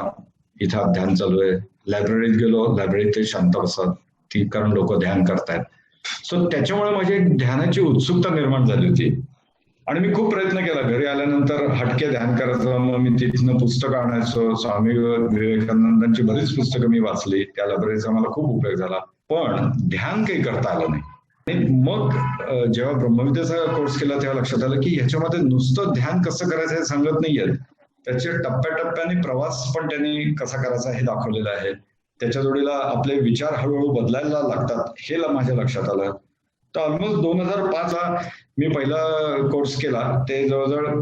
इथं ध्यान चालू आहे. लायब्ररीत गेलो, लायब्ररीत ते शांत बसत, ती कारण लोक ध्यान करतायत. सो त्याच्यामुळे माझी एक ध्यानाची उत्सुकता निर्माण झाली होती आणि मी खूप प्रयत्न केला. घरी आल्यानंतर हटके ध्यान करायचं, मग मी तिथनं पुस्तकं आणायचो. स्वामी विवेकानंदांची बरीच पुस्तकं मी वाचली, त्या लायब्ररीचा मला खूप उपयोग झाला. पण ध्यान काही करता आलं नाही. आणि मग जेव्हा ब्रह्मविद्येचा कोर्स केला तेव्हा लक्षात आलं की ह्याच्यामध्ये नुसतं ध्यान कसं करायचं हे सांगत नाहीये, त्याचे टप्प्याटप्प्याने प्रवास पण त्यांनी कसा करायचा हे दाखवलेलं आहे. त्याच्या जोडीला आपले विचार हळूहळू बदलायला लागतात हे माझ्या लक्षात आलं. तर ऑलमोस्ट 2005ला मी पहिला कोर्स केला. ते जवळजवळ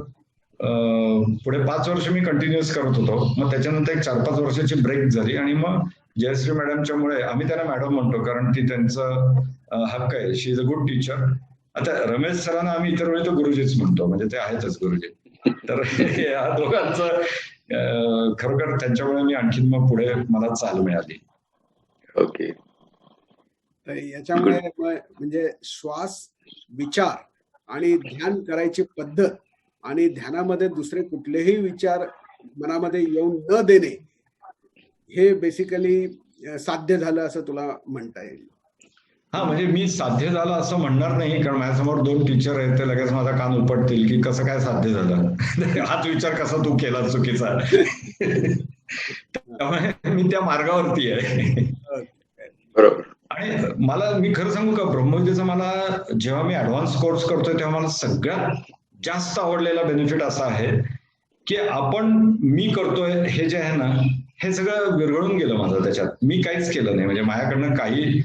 पुढे 5 वर्ष मी कंटिन्युअस करत होतो. मग त्याच्यानंतर एक 4-5 वर्षाची ब्रेक झाली आणि मग जयश्री मॅडमच्यामुळे, आम्ही त्यांना मॅडम म्हणतो कारण ती त्यांचं हक्क आहे, शी इज अ गुड टीचर. आता रमेश सरांना आम्ही इतर वेळी तर गुरुजीच म्हणतो, म्हणजे ते आहेतच गुरुजी. तर या दोघांचं खरोखर त्यांच्यामुळे मी आणखीन मग पुढे मला चाल मिळाली. ओके. याच्यामुळे म्हणजे श्वास, विचार आणि ध्यान करायची पद्धत आणि ध्यानामध्ये दुसरे कुठलेही विचार मनामध्ये येऊन न देणे, हे बेसिकली साध्य झालं असं तुला म्हणता येईल? हा, म्हणजे मी साध्य झालं असं म्हणणार नाही, कारण माझ्यासमोर 2 टीचर आहेत, ते लगेच माझा कान उपटतील की कसं काय साध्य झालं. हाच विचार कसा तू केला चुकीचा. त्यामुळे मी त्या मार्गावरती आहे. बरोबर. आणि मी खरं सांगू का, ब्रह्मविद्येचा मला जेव्हा मी ऍडव्हान्स कोर्स करतोय तेव्हा मला सगळ्यात जास्त आवडलेला बेनिफिट असा आहे की मी करतोय हे जे आहे ना, हे सगळं विरघळून गेलं माझं त्याच्यात. मी काहीच केलं नाही, म्हणजे माझ्याकडनं काही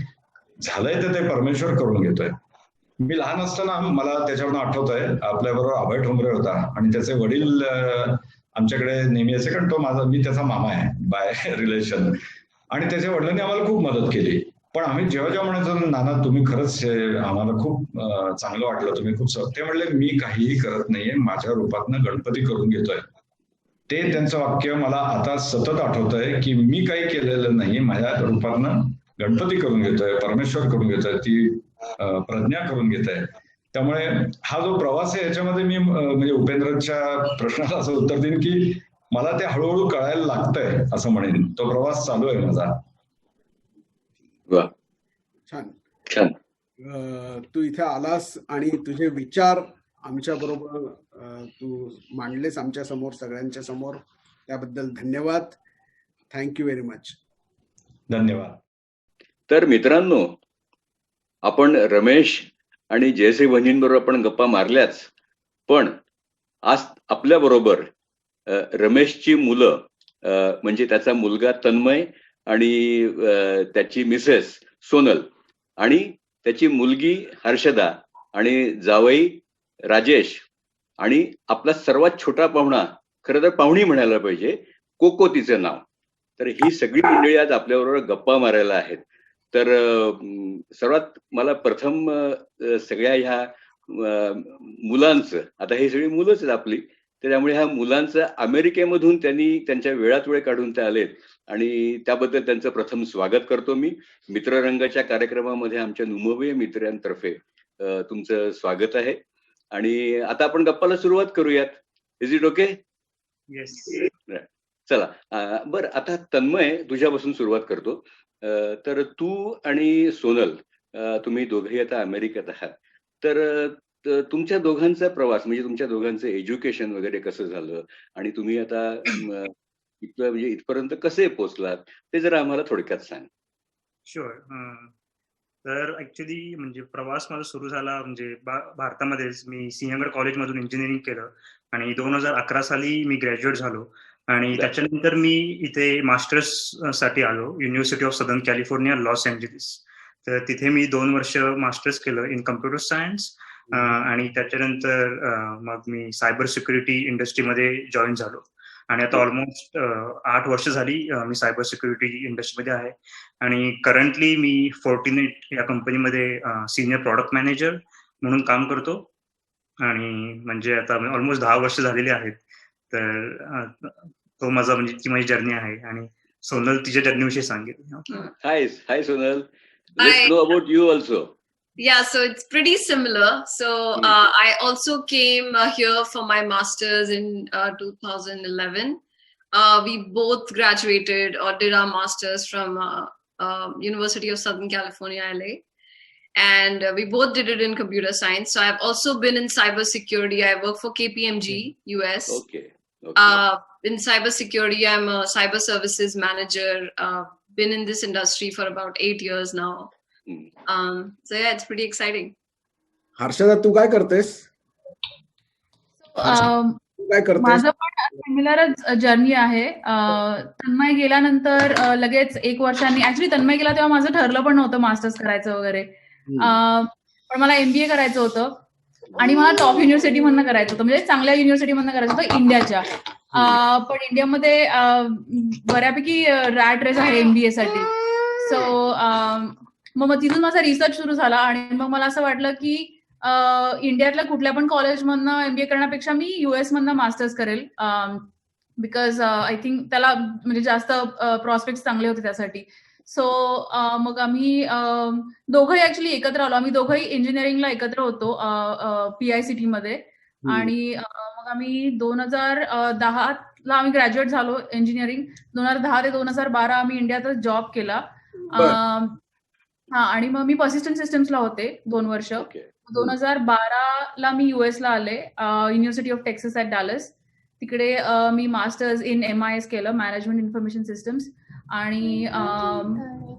झालंय तर ते परमेश्वर करून घेतोय. मी लहान असताना मला त्याच्यावरून आठवतंय, आपल्याबरोबर अभय ठोंबरे होता आणि त्याचे वडील आमच्याकडे नेहमी असे, कारण मी त्याचा मामा आहे बाय रिलेशन, आणि त्याच्या वडिलांनी आम्हाला खूप मदत केली. पण आम्ही जेव्हा म्हणायचो, नाना तुम्ही खरंच आम्हाला खूप चांगलं वाटलं, तुम्ही खूप ते म्हणले, मी काहीही करत नाहीये, माझ्या रूपातनं गणपती करून घेतोय. ते त्यांचं वाक्य मला आता सतत आठवतंय की मी काही केलेलं नाही, माझ्या रूपातनं गणपती करून घेतोय, परमेश्वर करून घेतोय, ती प्रज्ञा करून घेत आहे. त्यामुळे हा जो प्रवास आहे याच्यामध्ये मी म्हणजे उपेंद्रच्या प्रश्नाला असं उत्तर देईन की मला ते हळूहळू कळायला लागतंय असं म्हणेन. तो प्रवास चालू आहे माझा. वा, छान छान. तू इथे आलास आणि तुझे विचार आमच्या बरोबर तू मांडलेस आमच्या समोर, सगळ्यांच्या समोर, त्याबद्दल धन्यवाद. Thank you very much. धन्यवाद. तर मित्रांनो, आपण रमेश आणि जयश्री वहिनींबरोबर आपण गप्पा मारल्याच, पण आज आपल्या बरोबर रमेशची मुलं, म्हणजे त्याचा मुलगा तन्मय आणि त्याची मिसेस सोनल आणि त्याची मुलगी हर्षदा आणि जावई राजेश आणि आपला सर्वात छोटा पाहुणा, खरं तर पाहुणी म्हणायला पाहिजे, कोको तिचं नाव. तर ही सगळी मंडळी आज आपल्याबरोबर गप्पा मारायला आहेत. तर सर्वात मला प्रथम सगळ्या ह्या मुलांचं, आता ही सगळी मुलंच आहेत आपली, त्यामुळे ह्या मुलांचं अमेरिकेमधून त्यांनी त्यांच्या वेळात वेळ काढून ते आलेत आणि त्याबद्दल त्यांचं प्रथम स्वागत करतो मी. मित्ररंगाच्या कार्यक्रमामध्ये आमच्या नुमोबे मित्रांतर्फे तुमचं स्वागत आहे. आणि आता आपण गप्पाला सुरुवात करूयात. Is it okay? येस. चला, बरं, आता तन्मय तुझ्यापासून सुरुवात करतो. तर तू आणि सोनल, तुम्ही दोघेही आता अमेरिकेत आहात. तर तुमच्या दोघांचा प्रवास, म्हणजे तुमच्या दोघांचं एज्युकेशन वगैरे कसं झालं आणि तुम्ही आता इथलं म्हणजे इथपर्यंत कसे पोहोचलात, ते जरा आम्हाला थोडक्यात सांग. शुअर. तर ऍक्च्युली म्हणजे प्रवास माझा सुरू झाला म्हणजे भारतामध्येच. मी सिंहगड कॉलेजमधून इंजिनिअरिंग केलं आणि 2011 साली मी ग्रॅज्युएट झालो. आणि त्याच्यानंतर मी इथे मास्टर्स साठी आलो, university of southern California, Los Angeles. तर तिथे मी 2 वर्ष मास्टर्स केलं इन कम्प्युटर सायन्स. आणि त्याच्यानंतर मग मी सायबर सिक्युरिटी इंडस्ट्रीमध्ये जॉईन झालो आणि आता ऑलमोस्ट 8 वर्ष झाली मी सायबर सिक्युरिटी इंडस्ट्रीमध्ये आहे. आणि करंटली मी फोर्टिनेट या कंपनीमध्ये सिनियर प्रॉडक्ट मॅनेजर म्हणून काम करतो. आणि म्हणजे आता ऑलमोस्ट 10 वर्ष झालेली आहेत. तर तो माझा म्हणजे ती माझी जर्नी आहे. आणि सोनल तिच्या जर्नीविषयी सांगेल. Hi Sonal, let's know about you also. Yeah, so it's pretty similar. So I also came here for my master's in 2011. We both graduated or did our master's from University of Southern California, LA. And we both did it in computer science. So I've also been in cybersecurity. I work for KPMG, US. Okay. In cybersecurity, I'm a cyber services manager. Been in this industry for about 8 years now. So yeah, it's pretty exciting. Harshada, तू काय करतेस? माझं पण सिमिलरच जर्नी आहे. तन्मय गेल्यानंतर लगेच 1 वर्षांनी, ऍक्च्युली तन्मय गेला तेव्हा माझं ठरलं पण नव्हतं मास्टर्स करायचं वगैरे. पण मला MBA करायचं होतं आणि मला टॉप युनिव्हर्सिटी मधनं करायचं होतं, म्हणजे चांगल्या युनिव्हर्सिटी मधनं करायचं होतं इंडियाच्या. पण इंडियामध्ये बऱ्यापैकी रॅट रेस आहे MBA साठी. सो मग तिथून माझा रिसर्च सुरू झाला आणि मग मला असं वाटलं की इंडियातल्या कुठल्या पण कॉलेजमधनं MBA करण्यापेक्षा मी US मधनं मास्टर्स करेल, बिकॉज आय थिंक त्याला म्हणजे जास्त प्रॉस्पेक्ट चांगले होते त्यासाठी. सो मग आम्ही दोघंही ऍक्च्युली एकत्र आलो. आम्ही दोघंही इंजिनिअरिंगला एकत्र होतो PICT मध्ये. आणि मग आम्ही 2010 ला आम्ही ग्रॅज्युएट झालो इंजिनिअरिंग. 2010 ते 2012 आम्ही इंडियातच जॉब केला. बरं. हा, आणि मग मी पर्सिस्टंट सिस्टम्सला होते 2 वर्ष. ओके. 2012ला मी युएसला आले, university of Texas at Dallas. तिकडे मी मास्टर्स इन MIS केलं, मॅनेजमेंट इन्फॉर्मेशन सिस्टम्स. आणि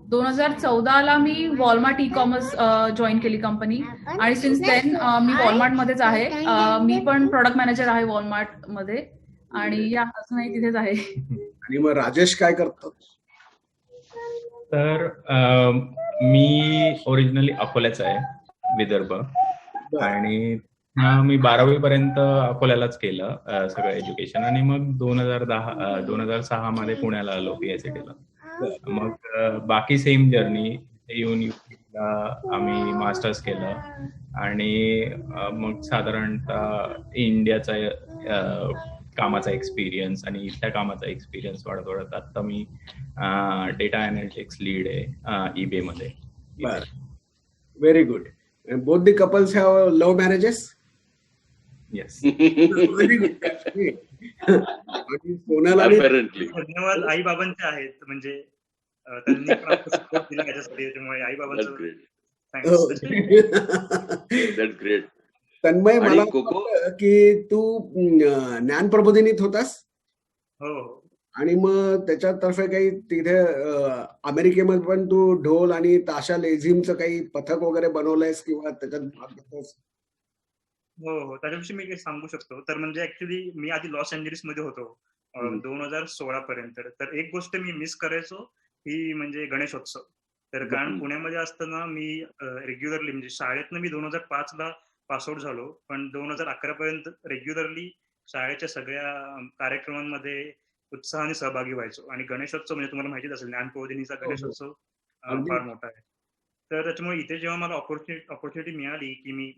2014ला मी वॉलमार्ट ई-कॉमर्स जॉईन केली कंपनी, आणि सिन्स देन मी वॉलमार्टमध्येच आहे. मी पण प्रोडक्ट मॅनेजर आहे वॉलमार्टमध्ये, आणि या अजूनही तिथेच आहे. आणि मग राजेश काय करतो? तर मी ओरिजिनली अकोल्याचा आहे, विदर्भ. आणि मी 12वी पर्यंत अकोल्यालाच केलं सगळं एज्युकेशन, आणि मग 2006 मध्ये पुण्याला आलो PICTला. मग बाकी सेम जर्नी येऊन आम्ही मास्टर्स केलं, आणि मग साधारणतः इंडियाचा कामाचा एक्सपिरियन्स आणि इथल्या कामाचा एक्सपिरियन्स वाढत वाढत आता मी डेटा अनालिटिक्स लीड आहे eBay मध्ये. Very good. Both the couples have love marriages? Yes. Very good. सोनाला Apparently. धन्यवाद आई बाबांचे आहेत, म्हणजे त्यांनी पण आपला support दिला याच्यासाठी, त्यामुळे आई That's बाबांचं great. Thanks. That's great. Tanmay, आणि मला कोको? वाटलं की तू ज्ञानप्रबोधिनीत होतास, हो. आणि मग त्याच्यातर्फे काही तिथे अमेरिकेमध्ये पण तू ढोल आणि ताशा लेझिमचं काही पथक वगैरे बनवलंयस किंवा त्याच्यात भाग घेतोस? हो, त्याच्याविषयी मी काही सांगू शकतो. तर म्हणजे ऍक्च्युली मी आधी लॉस एंजेलिस मध्ये होतो 2016 पर्यंत. तर एक गोष्ट मी मिस करायचो, ही म्हणजे गणेशोत्सव. तर कारण पुण्यामध्ये असताना मी रेग्युलरली, म्हणजे शाळेतनं मी 2005ला पासआउट झालो, पण 2011 पर्यंत रेग्युलरली शाळेच्या सगळ्या कार्यक्रमांमध्ये उत्साहाने सहभागी व्हायचो. आणि गणेशोत्सव म्हणजे तुम्हाला माहितीच असेल, ज्ञानप्रबोधिनीचा गणेशोत्सव फार मोठा आहे. तर त्याच्यामुळे इथे जेव्हा मला ऑपॉर्च्युनिटी मिळाली की मी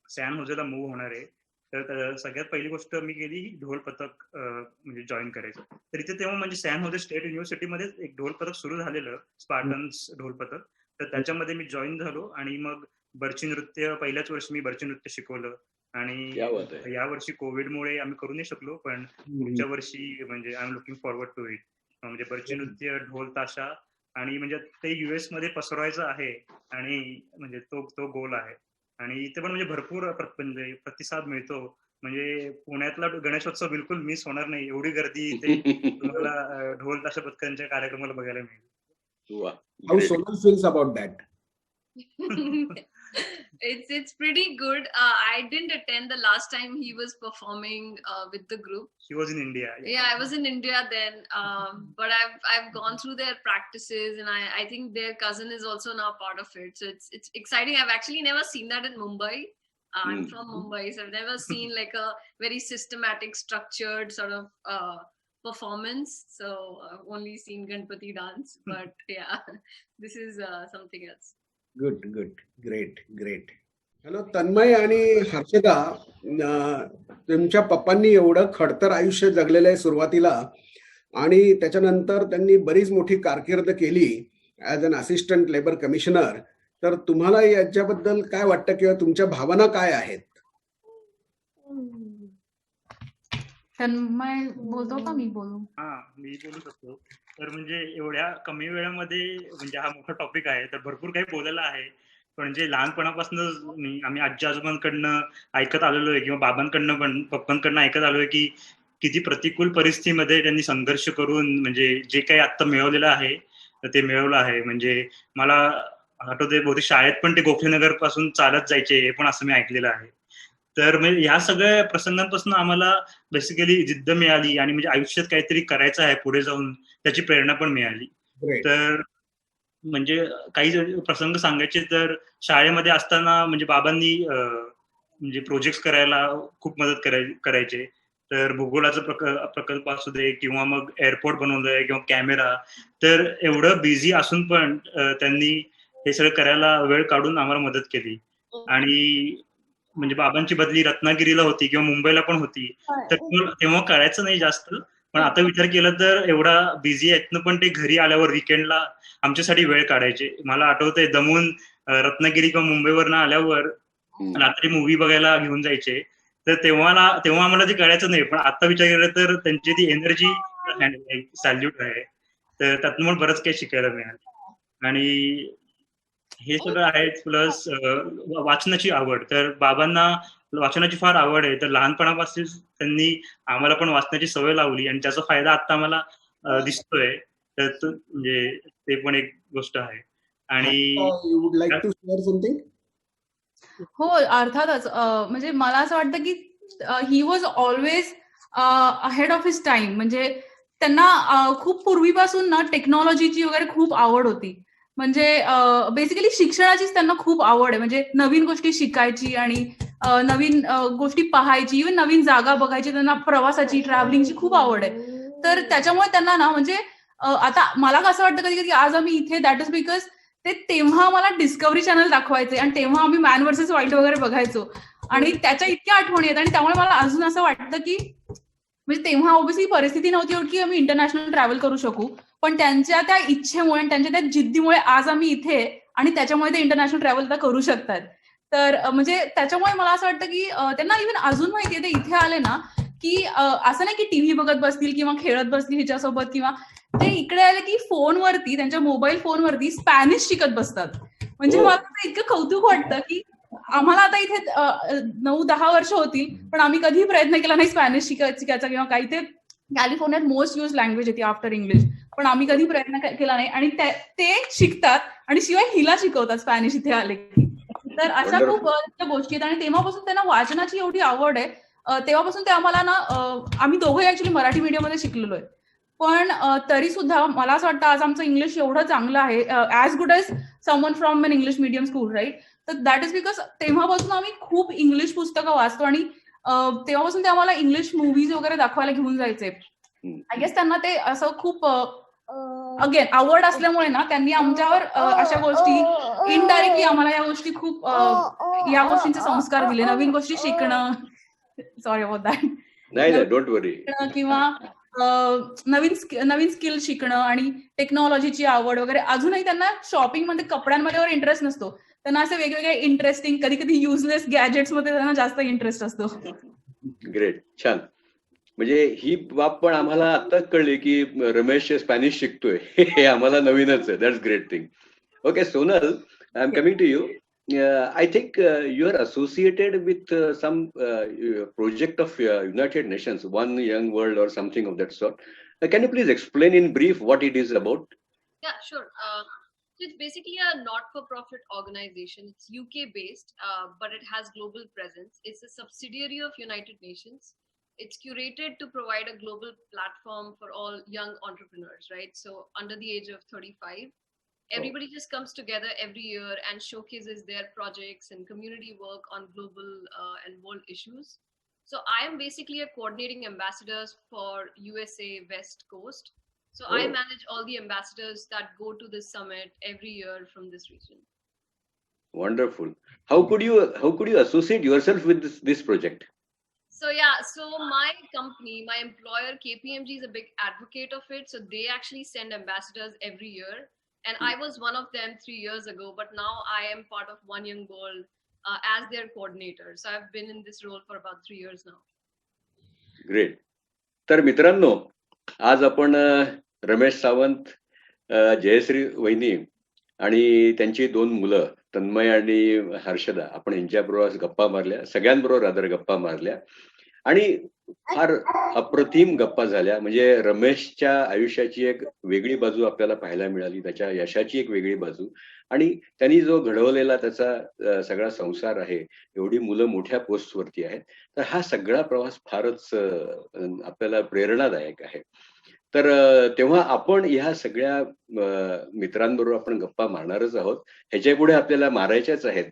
सॅन होजेला मूव्ह होणार आहे, तर सगळ्यात पहिली गोष्ट मी केली ढोल पथक म्हणजे जॉईन करायचं. तर इथे तेव्हा म्हणजे सॅन होजे स्टेट युनिव्हर्सिटीमध्ये एक ढोल पथक सुरू झालेलं, स्पार्टन्स ढोल पथक. तर त्याच्यामध्ये मी जॉईन झालो, आणि मग बर्ची नृत्य पहिल्याच वर्षी मी बर्ची नृत्य शिकवलं. आणि क्या बात आहे. या वर्षी कोविडमुळे आम्ही करू नाही शकलो, पण पुढच्या वर्षी म्हणजे I am looking forward to it. म्हणजे बर्ची नृत्य, ढोल ताशा, आणि म्हणजे ते US मध्ये पसरवायचं आहे, आणि म्हणजे तो गोल आहे. आणि इथे पण म्हणजे भरपूर म्हणजे प्रतिसाद मिळतो. म्हणजे पुण्यातला गणेशोत्सव बिलकुल मिस होणार नाही, एवढी गर्दी इथे तुम्हाला ढोल ताशा पथकांच्या कार्यक्रमाला बघायला मिळेल. वा, how great. Sonal feels about that? It's pretty good. I didn't attend the last time he was performing with the group. He was in India. Yeah, I was in India then, but I've gone through their practices, and I think their cousin is also now part of it. So it's exciting. I've actually never seen that in Mumbai. I'm from Mumbai, so I've never seen like a very systematic, structured sort of performance. So I've only seen Ganpati dance, but yeah, this is something else. Good good, great great. Hello Tanmay आणि हर्षदा, तुमच्या पप्पांनी एवढं खडतर आयुष्य जगलेलं आहे सुरुवातीला, आणि त्याच्यानंतर त्यांनी बरीच मोठी कारकीर्द केली as an assistant labour commissioner. तर तुम्हाला याच्याबद्दल काय वाटतं किंवा तुमच्या भावना काय आहेत? तन्मय बोलतो का मी बोलू? मी बोलू शकतो. तर म्हणजे एवढ्या कमी वेळामध्ये म्हणजे हा मोठा टॉपिक आहे, तर भरपूर काही बोलायला आहे. म्हणजे लहानपणापासून आम्ही आजी आजोबांकडनं ऐकत आलेलो आहे, किंवा बाबांकडनं पण पप्पांकडनं ऐकत आलोय की किती प्रतिकूल परिस्थितीमध्ये त्यांनी संघर्ष करून म्हणजे जे काही आता मिळवलेलं आहे ते मिळवलं आहे. म्हणजे मला आठवते बहुतेक शाळेत पण ते गोखलेनगर पासून चालत जायचे, हे पण असं मी ऐकलेलं आहे. तर म्हणजे ह्या सगळ्या प्रसंगांपासून आम्हाला बेसिकली जिद्द मिळाली, आणि म्हणजे आयुष्यात काहीतरी करायचं आहे पुढे जाऊन, त्याची प्रेरणा पण मिळाली. तर म्हणजे काही प्रसंग सांगायचे तर शाळेमध्ये असताना म्हणजे बाबांनी म्हणजे प्रोजेक्ट करायला खूप मदत करायचे. तर भूगोलाचा प्रकल्प असू दे, किंवा मग एअरपोर्ट बनवलंय, किंवा कॅमेरा. तर एवढं बिझी असून पण त्यांनी हे सगळं करायला वेळ काढून आम्हाला मदत केली. आणि म्हणजे बाबांची बदली रत्नागिरीला होती किंवा मुंबईला पण होती, तर तेव्हा कळायचं नाही जास्त. पण आता विचार केला तर एवढा बिझी आहेत ना, पण ते घरी आल्यावर विकेंडला आमच्यासाठी वेळ काढायचे. मला आठवतंय दमून रत्नागिरी किंवा मुंबईवर आल्यावर रात्री मूव्ही बघायला घेऊन जायचे. तर तेव्हा आम्हाला ते कळायचं नाही, पण आता विचार केला तर त्यांची ती एनर्जी सॅल्यूट आहे. तर त्यातून मला बरंच काही शिकायला मिळालं. आणि हे सगळं आहेच, प्लस वाचनाची आवड. तर बाबांना वाचनाची फार आवड आहे, तर लहानपणापासून त्यांनी आम्हाला पण वाचनाची सवय लावली आणि त्याचा फायदा आता आम्हाला दिसतोय. तर म्हणजे ते पण एक गोष्ट आहे. आणि you would like to share something? हो, अर्थातच. म्हणजे मला असं वाटतं की he was always ahead of his time. म्हणजे त्यांना खूप पूर्वीपासून ना टेक्नॉलॉजीची वगैरे खूप आवड होती. म्हणजे बेसिकली शिक्षणाचीच त्यांना खूप आवड आहे. म्हणजे नवीन गोष्टी शिकायची आणि नवीन गोष्टी पाहायची, इव्हन नवीन जागा बघायची, त्यांना प्रवासाची, ट्रॅव्हलिंगची खूप आवड आहे. तर त्याच्यामुळे त्यांना ना म्हणजे आता मला कसं वाटतं कधी कधी आज आम्ही इथे, दॅट इज बिकॉज ते तेव्हा मला डिस्कव्हरी चॅनल दाखवायचे आणि तेव्हा आम्ही मॅन वर्सेस वाईल्ड वगैरे बघायचो आणि त्याच्या इतक्या आठवणी आहेत. आणि त्यामुळे मला अजून असं वाटतं की म्हणजे तेव्हा ऑब्व्हियसली परिस्थिती नव्हती एवढी की आम्ही इंटरनॅशनल ट्रॅव्हल करू शकू, पण त्यांच्या त्या इच्छेमुळे आणि त्यांच्या त्या जिद्दीमुळे आज आम्ही इथे आणि त्याच्यामुळे ते इंटरनॅशनल ट्रॅव्हल आता करू शकतात. तर म्हणजे त्याच्यामुळे मला असं वाटतं की त्यांना इव्हन अजून माहितीये, ते इथे आले ना की असं नाही की टीव्ही बघत बसतील किंवा खेळत बसतील हिच्यासोबत, किंवा ते इकडे आले की फोनवरती, त्यांच्या मोबाईल फोनवरती स्पॅनिश शिकत बसतात. म्हणजे मला तर इतकं कौतुक वाटतं की आम्हाला आता इथे 9-10 वर्ष होतील, पण आम्ही कधीही प्रयत्न केला नाही स्पॅनिश शिकायचा किंवा काही. ते कॅलिफोर्नियात मोस्ट युज लँग्वेज आहे ती आफ्टर इंग्लिश, पण आम्ही कधी प्रयत्न केला नाही आणि ते शिकतात आणि शिवाय हिला शिकवतात स्पॅनिश इथे आले की. तर अशा खूप गोष्टी आहेत. आणि तेव्हापासून त्यांना वाचनाची एवढी आवड आहे. तेव्हापासून ते आम्हाला ना, आम्ही दोघंही ऍक्च्युली मराठी मीडियम मध्ये शिकलेलो आहे, पण तरी सुद्धा मला असं वाटतं आज आमचं इंग्लिश एवढं चांगलं आहे, as good as someone from an English medium school, right. तर दॅट इज बिकॉज तेव्हापासून आम्ही खूप इंग्लिश पुस्तकं वाचतो आणि तेव्हापासून ते आम्हाला इंग्लिश मूव्हीज वगैरे दाखवायला घेऊन जायचे. आय गेस त्यांना ते असं खूप अगेन आवड असल्यामुळे ना त्यांनी आमच्यावर अशा गोष्टी इनडायरेक्टली आम्हाला या गोष्टी खूप या गोष्टींचे संस्कार दिले. नवीन गोष्टी शिकणं, सॉरी अबाउट दॅट, नाही, डोंट वरी, किंवा नवीन स्किल शिकणं आणि टेक्नॉलॉजीची आवड वगैरे. अजूनही त्यांना शॉपिंग मध्ये, कपड्यांमध्ये इंटरेस्ट नसतो. त्यांना असे वेगवेगळे इंटरेस्टिंग, कधी कधी युजलेस गॅजेट्स मध्ये त्यांना जास्त इंटरेस्ट असतो. ग्रेट, छान. म्हणजे ही बाब पण आम्हाला आत्ताच कळली की रमेश स्पॅनिश शिकतोय. हे आम्हाला नवीनच आहे. That's great thing. Okay Sonal, I am coming to you. I think you are associated with some project of United Nations, One Young World or something of that sort. Can you please explain in brief what it is about? Yeah, sure. So it's basically a not-for-profit organization. It's UK based, but it has global presence. It's a subsidiary of United Nations. It's curated to provide a global platform for all young entrepreneurs, right? So under the age of 35. Everybody just comes together every year and showcases their projects and community work on global and world issues. So I am basically a coordinating ambassador for USA West Coast. So I manage all the ambassadors that go to this summit every year from this region. Wonderful. How could you associate yourself with this project? So yeah, so my company, my employer KPMG is a big advocate of it. So they actually send ambassadors every year. And I was one of them 3 years ago, but now I am part of One Young World as their coordinator. So I've been in this role for about 3 years now. Great. तर मित्रांनो, आज आपण रमेश सावंत, जयश्री वहिनी आणि त्यांची 2 मुलं तन्मय आणि हर्षदा, आपण यांच्याबरोबर गप्पा मारल्या, सगळ्यांबरोबर आदर गप्पा मारल्या आणि फार अप्रतिम गप्पा झाल्या. म्हणजे रमेशच्या आयुष्याची एक वेगळी बाजू आपल्याला पाहायला मिळाली, त्याच्या यशाची एक वेगळी बाजू, आणि त्यांनी जो घडवलेला त्याचा सगळा संसार आहे, एवढी मुलं मोठ्या पोस्टवरती आहेत. तर हा सगळा प्रवास फारच आपल्याला प्रेरणादायक आहे. तर तेव्हा आपण ह्या सगळ्या मित्रांबरोबर आपण गप्पा मारणारच आहोत, ह्याच्या पुढे आपल्याला मारायच्याच आहेत.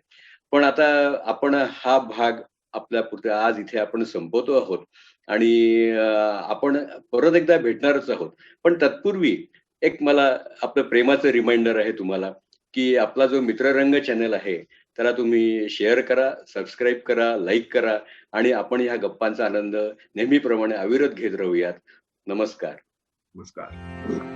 पण आता आपण हा भाग आपल्या पुरता आज इथे आपण संपवतो आहोत आणि आपण परत एकदा भेटणारच आहोत. पण तत्पूर्वी एक मला आपलं प्रेमाचं रिमाइंडर आहे तुम्हाला, की आपला जो मित्ररंग चॅनल आहे त्याला तुम्ही शेअर करा, सबस्क्राईब करा, लाईक करा आणि आपण ह्या गप्पांचा आनंद नेहमीप्रमाणे अविरत घेत राहूयात. नमस्कार. नमस्कार.